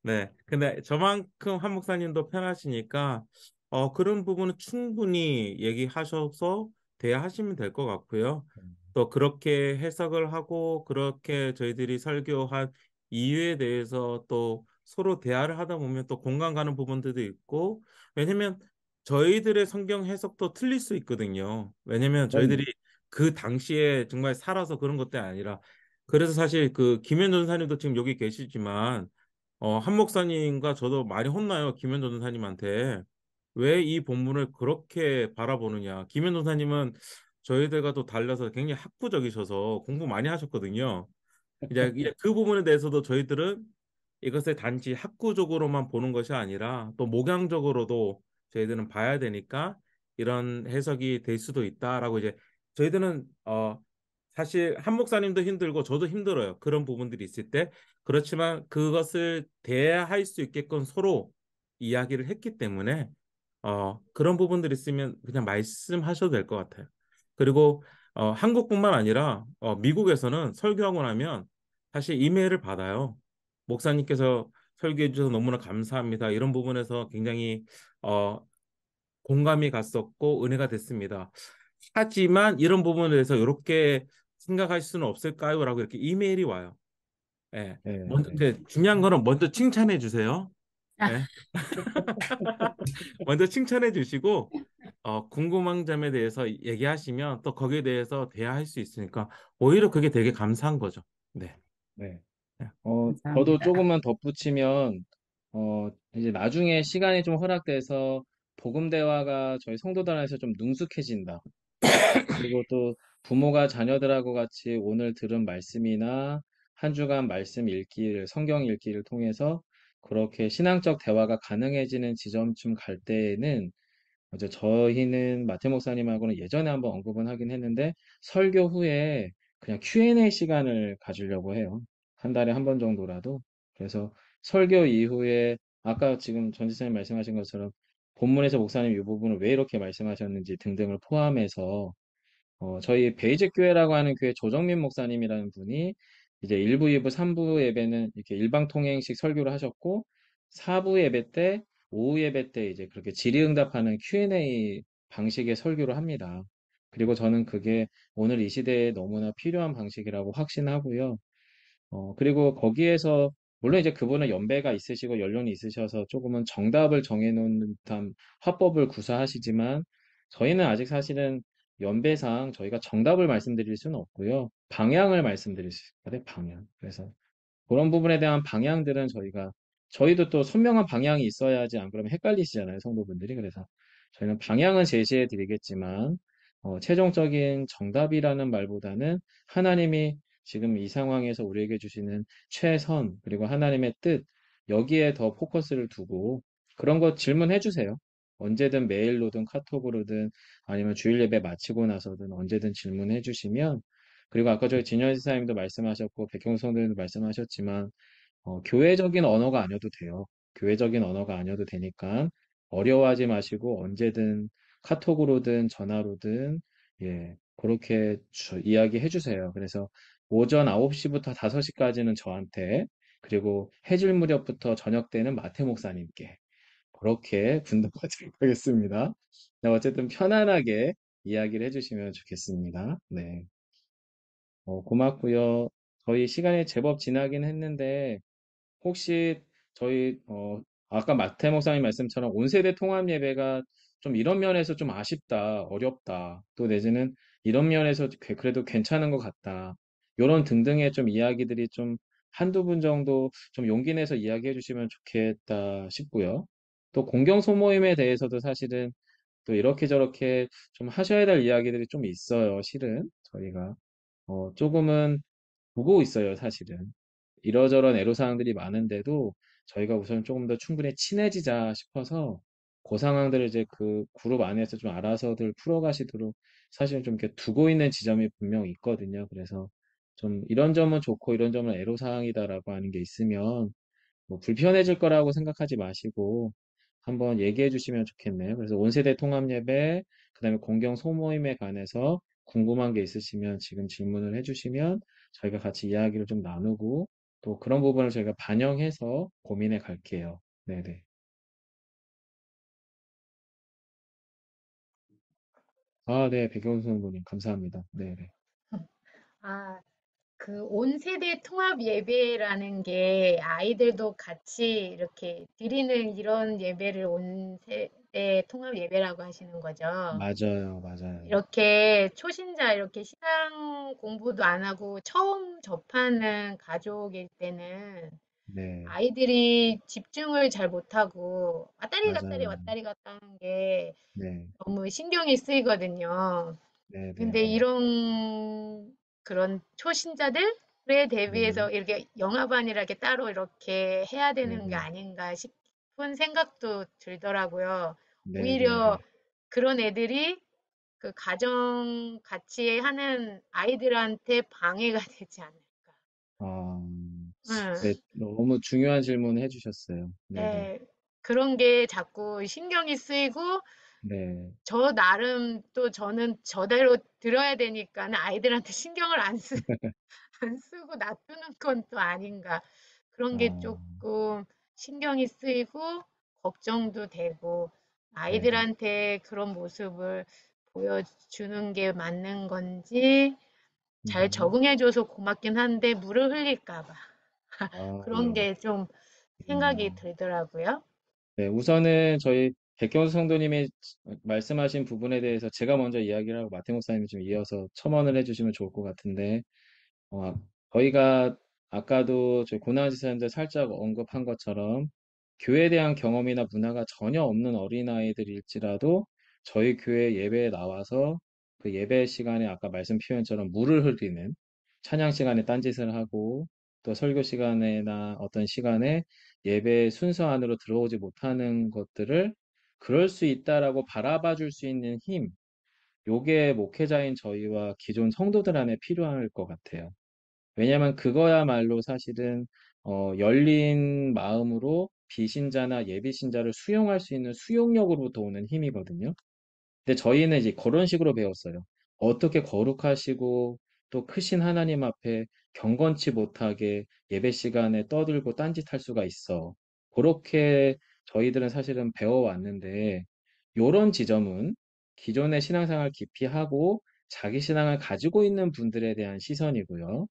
네. 근데 저만큼 한 목사님도 편하시니까 그런 부분은 충분히 얘기하셔서 대화하시면 될 것 같고요. 또 그렇게 해석을 하고 그렇게 저희들이 설교한 이유에 대해서 또 서로 대화를 하다 보면 또 공감 가는 부분들도 있고 왜냐면 저희들의 성경 해석도 틀릴 수 있거든요. 왜냐면 그럼요. 저희들이 그 당시에 정말 살아서 그런 것도 아니라 그래서 사실 그 김현 전사님도 지금 여기 계시지만 한 목사님과 저도 많이 혼나요. 김현 전도사님한테. 왜 이 본문을 그렇게 바라보느냐. 김현 전도사님은 저희들과 또 달라서 굉장히 학구적이셔서 공부 많이 하셨거든요. 이제 그 부분에 대해서도 저희들은 이것을 단지 학구적으로만 보는 것이 아니라 또 목양적으로도 저희들은 봐야 되니까 이런 해석이 될 수도 있다라고 이제 저희들은 사실 한 목사님도 힘들고 저도 힘들어요. 그런 부분들이 있을 때. 그렇지만 그것을 대할 수 있게끔 서로 이야기를 했기 때문에 그런 부분들이 있으면 그냥 말씀하셔도 될 것 같아요. 그리고 한국뿐만 아니라 미국에서는 설교하고 나면 사실 이메일을 받아요. 목사님께서 설교해 주셔서 너무나 감사합니다. 이런 부분에서 굉장히 어, 공감이 갔었고 은혜가 됐습니다. 하지만 이런 부분에 대해서 이렇게 생각할 수는 없을까요? 라고 이렇게 이메일이 와요. 예. 네, 먼저 네. 중요한 거는 먼저 칭찬해 주세요. 예. 먼저 칭찬해 주시고 궁금한 점에 대해서 얘기하시면 또 거기에 대해서 대화할 수 있으니까 오히려 그게 되게 감사한 거죠. 네. 네. 네. 저도 감사합니다. 조금만 덧붙이면, 이제 나중에 시간이 좀 허락돼서 복음 대화가 저희 성도들 안에서 좀 능숙해진다. 그리고 또 부모가 자녀들하고 같이 오늘 들은 말씀이나 한 주간 말씀 읽기를, 성경 읽기를 통해서 그렇게 신앙적 대화가 가능해지는 지점쯤 갈 때에는 이제 저희는 마태 목사님하고는 예전에 한번 언급은 하긴 했는데 설교 후에 그냥 Q&A 시간을 가지려고 해요. 한 달에 한 번 정도라도. 그래서 설교 이후에 아까 지금 전 지사님 말씀하신 것처럼 본문에서 목사님 이 부분을 왜 이렇게 말씀하셨는지 등등을 포함해서 저희 베이직 교회라고 하는 교회 조정민 목사님이라는 분이 이제 1부, 2부, 3부 예배는 이렇게 일방 통행식 설교를 하셨고 4부 예배 때, 오후 예배 때 이제 그렇게 질의응답하는 Q&A 방식의 설교를 합니다. 그리고 저는 그게 오늘 이 시대에 너무나 필요한 방식이라고 확신하고요. 그리고 거기에서, 물론 이제 그분은 연배가 있으시고 연륜이 있으셔서 조금은 정답을 정해놓는 듯한 화법을 구사하시지만, 저희는 아직 사실은 연배상 저희가 정답을 말씀드릴 수는 없고요. 방향을 말씀드릴 수 있거든요, 방향. 그래서 그런 부분에 대한 방향들은 저희도 또 선명한 방향이 있어야지 안 그러면 헷갈리시잖아요, 성도분들이. 그래서 저희는 방향은 제시해 드리겠지만, 최종적인 정답이라는 말보다는 하나님이 지금 이 상황에서 우리에게 주시는 최선, 그리고 하나님의 뜻, 여기에 더 포커스를 두고 그런 거 질문해 주세요. 언제든 메일로든 카톡으로든 아니면 주일 예배 마치고 나서든 언제든 질문해 주시면, 그리고 아까 저희 진현 지사님도 말씀하셨고 백경 성도님도 말씀하셨지만 교회적인 언어가 아니어도 돼요. 교회적인 언어가 아니어도 되니까 어려워하지 마시고 언제든 카톡으로든 전화로든 그렇게 이야기해 주세요. 그래서 오전 9시부터 5시까지는 저한테, 그리고 해질 무렵부터 저녁 때는 마태 목사님께 그렇게 분담하도록 하겠습니다. 네, 어쨌든 편안하게 이야기를 해주시면 좋겠습니다. 네, 고맙고요. 저희 시간이 제법 지나긴 했는데 혹시 저희 아까 마태 목사님 말씀처럼 온세대 통합 예배가 좀 이런 면에서 좀 아쉽다, 어렵다, 또 내지는 이런 면에서 그래도 괜찮은 것 같다. 요런 등등의 좀 이야기들이 좀 한두 분 정도 좀 용기 내서 이야기해 주시면 좋겠다 싶고요. 또 공경 소모임에 대해서도 사실은 또 이렇게 저렇게 좀 하셔야 될 이야기들이 좀 있어요. 실은 저희가 조금은 보고 있어요, 사실은. 이러저런 애로사항들이 많은데도 저희가 우선 조금 더 충분히 친해지자 싶어서 그 상황들을 이제 그 그룹 안에서 좀 알아서들 풀어가시도록 사실은 좀 이렇게 두고 있는 지점이 분명 있거든요. 그래서 좀 이런 점은 좋고 이런 점은 애로사항이다라고 하는 게 있으면 뭐 불편해질 거라고 생각하지 마시고 한번 얘기해 주시면 좋겠네요. 그래서 온세대 통합 예배, 그다음에 공경 소모임에 관해서 궁금한 게 있으시면 지금 질문을 해주시면 저희가 같이 이야기를 좀 나누고 또 그런 부분을 저희가 반영해서 고민해 갈게요. 네네. 아, 네, 백경수 선생님 감사합니다. 네네. 아, 그 온 세대 통합 예배라는 게 아이들도 같이 이렇게 드리는 이런 예배를 온 세대 통합 예배라고 하시는 거죠. 맞아요, 맞아요. 이렇게 초신자, 이렇게 신앙 공부도 안 하고 처음 접하는 가족일 때는 네, 아이들이 집중을 잘 못하고 왔다리 갔다리 맞아요. 왔다리 갔다 하는 게 네, 너무 신경이 쓰이거든요. 네, 네, 근데 네, 이런 그런 초신자들에 네, 대비해서 이렇게 영화반이라게 따로 이렇게 해야 네, 되는 게 네, 아닌가 싶은 생각도 들더라고요. 네, 네, 오히려 네. 그런 애들이 그 가정 같이 하는 아이들한테 방해가 되지 않을까. 아, 네, 응. 너무 중요한 질문 해주셨어요. 네네. 네. 그런 게 자꾸 신경이 쓰이고 네, 저 나름 또 저는 저대로 들어야 되니까는 아이들한테 신경을 안 쓰고 놔두는 건 또 아닌가. 그런 게 아, 조금 신경이 쓰이고 걱정도 되고 네네. 아이들한테 그런 모습을 보여주는 게 맞는 건지 잘 음, 적응해줘서 고맙긴 한데 물을 흘릴까 봐. 아, 그런 예. 게 좀 생각이 음. 들더라고요. 네, 우선은 저희 백경수 성도님이 말씀하신 부분에 대해서 제가 먼저 이야기를 하고 마태 목사님이 좀 이어서 첨언을 해주시면 좋을 것 같은데, 어, 저희가 아까도 저희 고난지사님들 살짝 언급한 것처럼 교회에 대한 경험이나 문화가 전혀 없는 어린아이들일지라도 저희 교회 예배에 나와서 그 예배 시간에 아까 말씀 표현처럼 물을 흐리는 찬양 시간에 딴짓을 하고 또 설교 시간에나 어떤 시간에 예배 순서 안으로 들어오지 못하는 것들을 그럴 수 있다라고 바라봐 줄 수 있는 힘, 요게 목회자인 저희와 기존 성도들 안에 필요할 것 같아요. 왜냐하면 그거야말로 사실은 열린 마음으로 비신자나 예비신자를 수용할 수 있는 수용력으로부터 오는 힘이거든요. 근데 저희는 이제 그런 식으로 배웠어요. 어떻게 거룩하시고 또 크신 하나님 앞에 경건치 못하게 예배 시간에 떠들고 딴짓할 수가 있어. 그렇게 저희들은 사실은 배워왔는데, 요런 지점은 기존의 신앙생활 깊이 하고 자기 신앙을 가지고 있는 분들에 대한 시선이고요.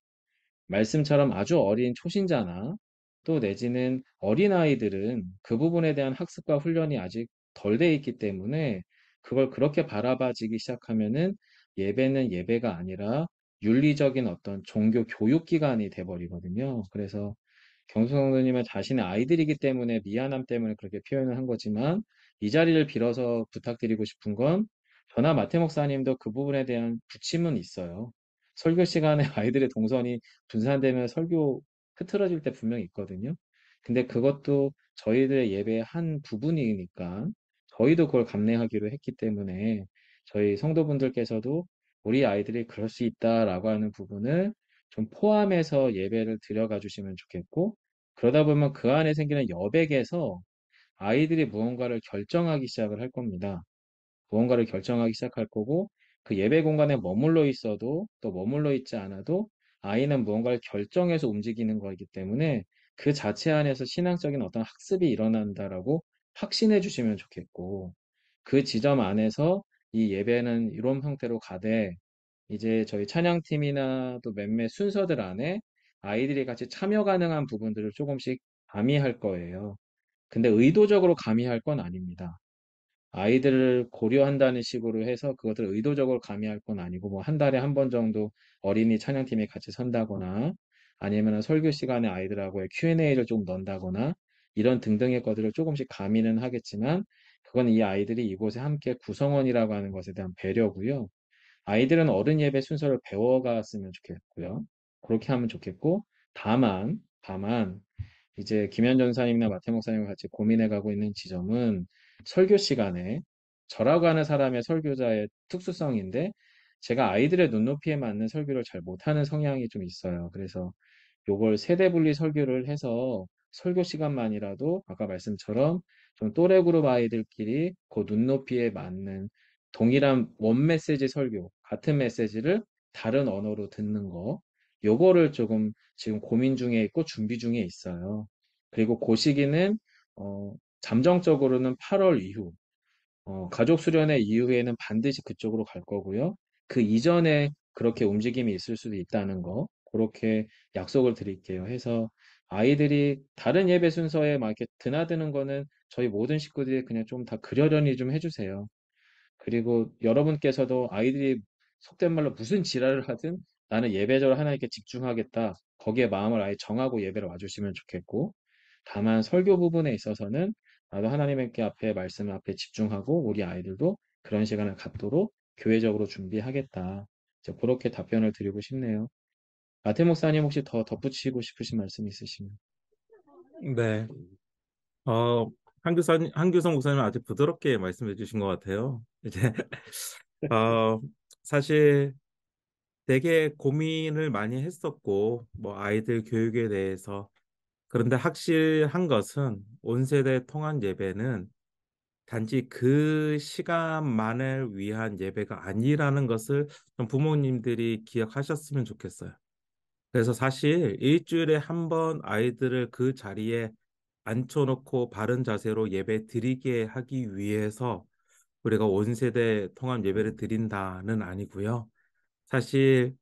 말씀처럼 아주 어린 초신자나 또 내지는 어린아이들은 그 부분에 대한 학습과 훈련이 아직 덜 돼 있기 때문에 그걸 그렇게 바라봐지기 시작하면은 예배는 예배가 아니라 윤리적인 어떤 종교 교육 기관이 돼버리거든요. 그래서 경수성도님은 자신의 아이들이기 때문에 미안함 때문에 그렇게 표현을 한 거지만 이 자리를 빌어서 부탁드리고 싶은 건 저나 마태 목사님도 그 부분에 대한 부침은 있어요. 설교 시간에 아이들의 동선이 분산되면 설교 흐트러질 때 분명히 있거든요. 근데 그것도 저희들의 예배의 한 부분이니까 저희도 그걸 감내하기로 했기 때문에 저희 성도분들께서도 우리 아이들이 그럴 수 있다라고 하는 부분을 좀 포함해서 예배를 드려가 주시면 좋겠고, 그러다 보면 그 안에 생기는 여백에서 아이들이 무언가를 결정하기 시작을 할 겁니다. 무언가를 결정하기 시작할 거고, 그 예배 공간에 머물러 있어도 또 머물러 있지 않아도 아이는 무언가를 결정해서 움직이는 거기 때문에 그 자체 안에서 신앙적인 어떤 학습이 일어난다라고 확신해 주시면 좋겠고, 그 지점 안에서 이 예배는 이런 형태로 가되 이제 저희 찬양팀이나 또 몇몇 순서들 안에 아이들이 같이 참여 가능한 부분들을 조금씩 가미할 거예요. 근데 의도적으로 가미할 건 아닙니다. 아이들을 고려한다는 식으로 해서 그것을 의도적으로 가미할 건 아니고 뭐 한 달에 한 번 정도 어린이 찬양팀이 같이 선다거나 아니면 설교 시간에 아이들하고의 Q&A를 좀 넣는다거나 이런 등등의 것들을 조금씩 가미는 하겠지만 그건 이 아이들이 이곳에 함께 구성원이라고 하는 것에 대한 배려고요. 아이들은 어른 예배 순서를 배워갔으면 좋겠고요. 그렇게 하면 좋겠고 다만 이제 김현 전사님이나 마태 목사님과 같이 고민해 가고 있는 지점은 설교 시간에 저라고 하는 사람의 설교자의 특수성인데 제가 아이들의 눈높이에 맞는 설교를 잘 못하는 성향이 좀 있어요. 그래서 요걸 세대 분리 설교를 해서 설교 시간만이라도 아까 말씀처럼 좀 또래 그룹 아이들끼리 그 눈높이에 맞는 동일한 원 메시지 설교, 같은 메시지를 다른 언어로 듣는 거, 요거를 조금 지금 고민 중에 있고 준비 중에 있어요. 그리고 그 시기는 잠정적으로는 8월 이후, 가족 수련회 이후에는 반드시 그쪽으로 갈 거고요. 그 이전에 그렇게 움직임이 있을 수도 있다는 거, 그렇게 약속을 드릴게요. 해서 아이들이 다른 예배 순서에 막 이렇게 드나드는 거는 저희 모든 식구들이 그냥 좀 다 그러려니 좀 해주세요. 그리고 여러분께서도 아이들이 속된 말로 무슨 지랄을 하든 나는 예배적으로 하나님께 집중하겠다. 거기에 마음을 아예 정하고 예배를 와주시면 좋겠고, 다만 설교 부분에 있어서는 나도 하나님께 앞에 말씀 앞에 집중하고 우리 아이들도 그런 시간을 갖도록 교회적으로 준비하겠다. 이제 그렇게 답변을 드리고 싶네요. 마태 목사님 혹시 더 덧붙이고 싶으신 말씀 있으시면. 네. 한규성 목사님 아주 부드럽게 말씀해 주신 것 같아요. 이제, 어, 사실 되게 고민을 많이 했었고, 뭐, 아이들 교육에 대해서. 그런데 확실한 것은 온 세대 통합 예배는 단지 그 시간만을 위한 예배가 아니라는 것을 좀 부모님들이 기억하셨으면 좋겠어요. 그래서 사실 일주일에 한 번 아이들을 그 자리에 앉혀놓고 바른 자세로 예배 드리게 하기 위해서 우리가 온 세대 통합 예배를 드린다는 아니고요. 사실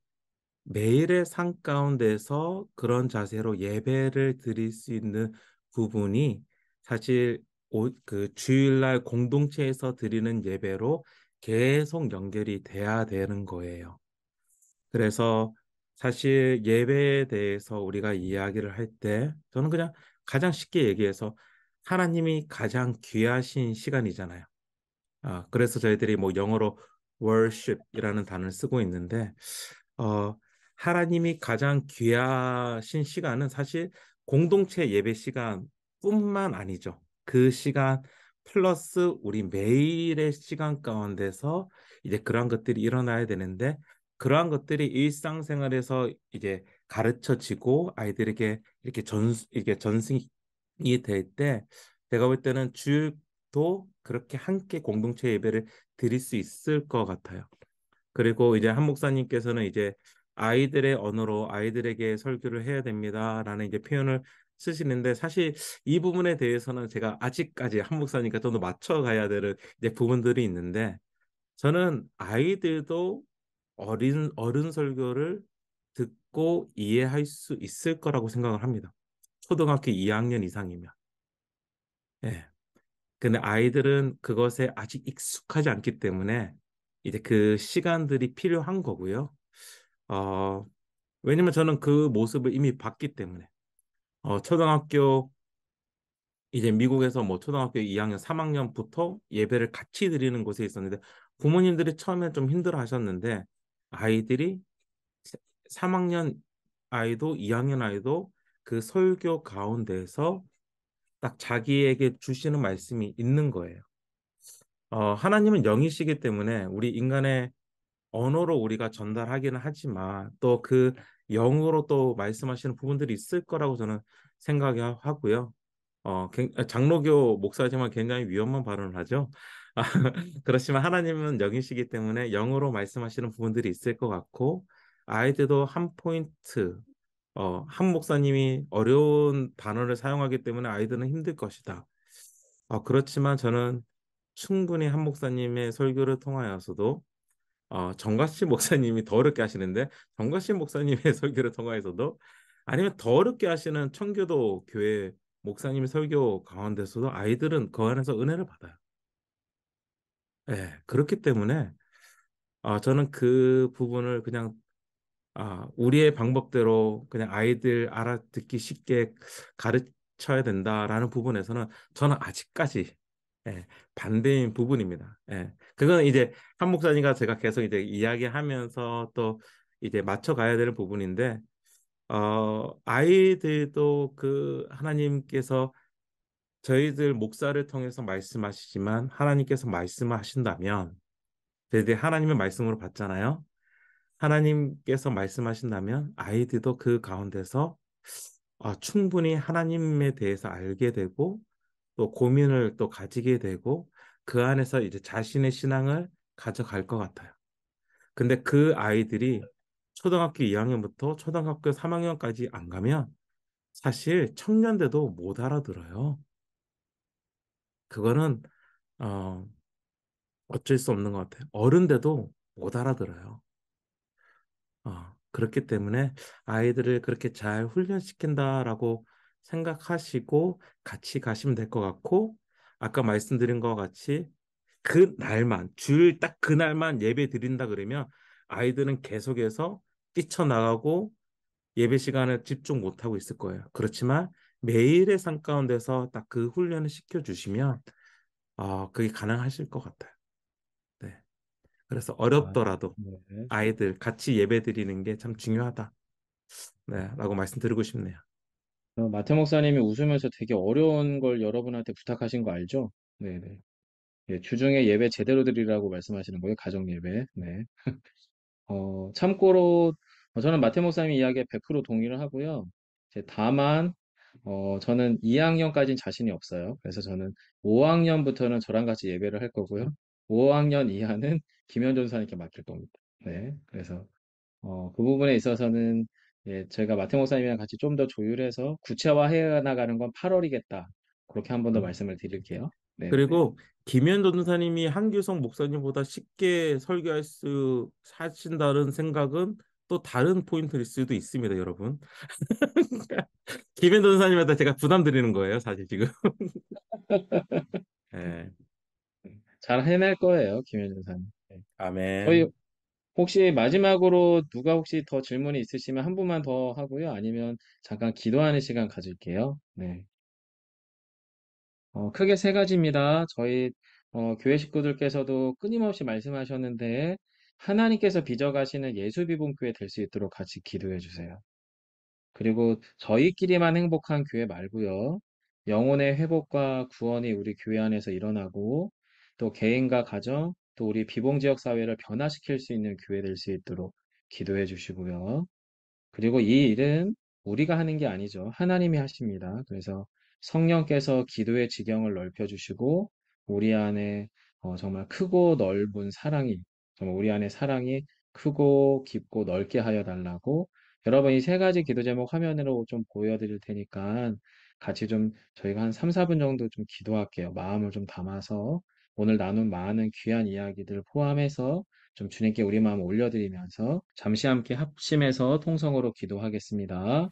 매일의 삶 가운데서 그런 자세로 예배를 드릴 수 있는 부분이 사실 그 주일날 공동체에서 드리는 예배로 계속 연결이 돼야 되는 거예요. 그래서 사실 예배에 대해서 우리가 이야기를 할 때 저는 그냥 가장 쉽게 얘기해서 하나님이 가장 귀하신 시간이잖아요. 그래서 저희들이 뭐 영어로 worship이라는 단어를 쓰고 있는데, 어, 하나님이 가장 귀하신 시간은 사실 공동체 예배 시간뿐만 아니죠. 그 시간 플러스 우리 매일의 시간 가운데서 이제 그러한 것들이 일어나야 되는데, 그러한 것들이 일상생활에서 이제 가르쳐지고 아이들에게 이렇게 전승이 될 때, 제가 볼 때는 주일도 그렇게 함께 공동체 예배를 드릴 수 있을 것 같아요. 그리고 이제 한 목사님께서는 이제 아이들의 언어로 아이들에게 설교를 해야 됩니다라는 이제 표현을 쓰시는데, 사실 이 부분에 대해서는 제가 아직까지 한 목사니까 좀 더 맞춰가야 되는 이제 부분들이 있는데, 저는 아이들도 어른 설교를 듣고 이해할 수 있을 거라고 생각을 합니다. 초등학교 2학년 이상이면. 예. 근데 아이들은 그것에 아직 익숙하지 않기 때문에 이제 그 시간들이 필요한 거고요. 어, 왜냐면 저는 그 모습을 이미 봤기 때문에. 초등학교, 이제 미국에서 뭐 초등학교 2학년, 3학년부터 예배를 같이 드리는 곳에 있었는데, 부모님들이 처음에 좀 힘들어 하셨는데, 아이들이 3학년 아이도 2학년 아이도 그 설교 가운데서 딱 자기에게 주시는 말씀이 있는 거예요. 하나님은 영이시기 때문에 우리 인간의 언어로 우리가 전달하기는 하지만 또 그 영으로 또 말씀하시는 부분들이 있을 거라고 저는 생각하고요. 장로교 목사지만 굉장히 위험한 발언을 하죠. 아, 그렇지만 하나님은 영이시기 때문에 영으로 말씀하시는 부분들이 있을 것 같고, 아이들도 한 포인트, 한 목사님이 어려운 단어를 사용하기 때문에 아이들은 힘들 것이다. 그렇지만 저는 충분히 한 목사님의 설교를 통하여서도, 정가신 목사님이 더 어렵게 하시는데 정가신 목사님의 설교를 통하여서도, 아니면 더 어렵게 하시는 청교도 교회 목사님의 설교 가운데서도 아이들은 그 안에서 은혜를 받아요. 예, 그렇기 때문에 저는 그 부분을 그냥 우리의 방법대로 그냥 아이들 알아듣기 쉽게 가르쳐야 된다라는 부분에서는 저는 아직까지 예, 반대인 부분입니다. 예. 그거는 이제 한 목사님과 제가 계속 이제 이야기하면서 또 이제 맞춰가야 되는 부분인데, 아이들도 그 하나님께서 저희들 목사를 통해서 말씀하시지만 하나님께서 말씀하신다면, 저희들이 하나님의 말씀으로 받잖아요. 하나님께서 말씀하신다면 아이들도 그 가운데서 충분히 하나님에 대해서 알게 되고 또 고민을 또 가지게 되고 그 안에서 이제 자신의 신앙을 가져갈 것 같아요. 근데 그 아이들이 초등학교 2학년부터 초등학교 3학년까지 안 가면 사실 청년대도 못 알아들어요. 그거는 어, 어쩔 수 없는 것 같아요. 어른돼도 못 알아들어요. 그렇기 때문에 아이들을 그렇게 잘 훈련시킨다라고 생각하시고 같이 가시면 될 것 같고, 아까 말씀드린 것 같이 그 날만, 주일 딱 그날만 예배 드린다 그러면 아이들은 계속해서 뛰쳐나가고 예배 시간을 집중 못하고 있을 거예요. 그렇지만 매일의 삶 가운데서 딱 그 훈련을 시켜주시면 그게 가능하실 것 같아요. 네. 그래서 아, 어렵더라도 네. 아이들 같이 예배 드리는 게 참 중요하다. 네, 라고 말씀드리고 싶네요. 마태 목사님이 웃으면서 되게 어려운 걸 여러분한테 부탁하신 거 알죠? 네네. 예, 주중에 예배 제대로 드리라고 말씀하시는 거예요. 가정 예배. 네. 참고로 저는 마태 목사님 이야기에 100% 동의를 하고요. 다만 저는 2학년까지는 자신이 없어요. 그래서 저는 5학년부터는 저랑 같이 예배를 할 거고요. 5학년 이하는 김현 전사님께 맡길 겁니다. 네. 그래서 그 부분에 있어서는 예, 제가 마태 목사님이랑 같이 좀 더 조율해서 구체화해 나가는 건 8월이겠다. 그렇게 한 번 더 말씀을 드릴게요. 네네네. 그리고 김현 전도사님이 한규성 목사님보다 쉽게 설교할 수 하신다는 생각은 또 다른 포인트일 수도 있습니다, 여러분. 김현 전도사님한테 제가 부담 드리는 거예요, 사실 지금. 네. 잘 해낼 거예요, 김현 전사님. 네. 저희 아멘. 혹시 마지막으로 누가 혹시 더 질문이 있으시면 한 분만 더 하고요. 아니면 잠깐 기도하는 시간 가질게요. 네. 크게 세 가지입니다. 저희 교회 식구들께서도 끊임없이 말씀하셨는데 하나님께서 빚어가시는 예수비봉교회 될 수 있도록 같이 기도해 주세요. 그리고 저희끼리만 행복한 교회 말고요. 영혼의 회복과 구원이 우리 교회 안에서 일어나고 또 개인과 가정, 또 우리 비봉지역 사회를 변화시킬 수 있는 교회 될 수 있도록 기도해 주시고요. 그리고 이 일은 우리가 하는 게 아니죠. 하나님이 하십니다. 그래서 성령께서 기도의 지경을 넓혀주시고 우리 안에 정말 크고 넓은 사랑이 정말 우리 안에 사랑이 크고 깊고 넓게 하여 달라고 여러분 이 세 가지 기도 제목 화면으로 좀 보여드릴 테니까 같이 좀 저희가 한 3, 4분 정도 좀 기도할게요. 마음을 좀 담아서 오늘 나눈 많은 귀한 이야기들 포함해서 좀 주님께 우리 마음 올려드리면서 잠시 함께 합심해서 통성으로 기도하겠습니다.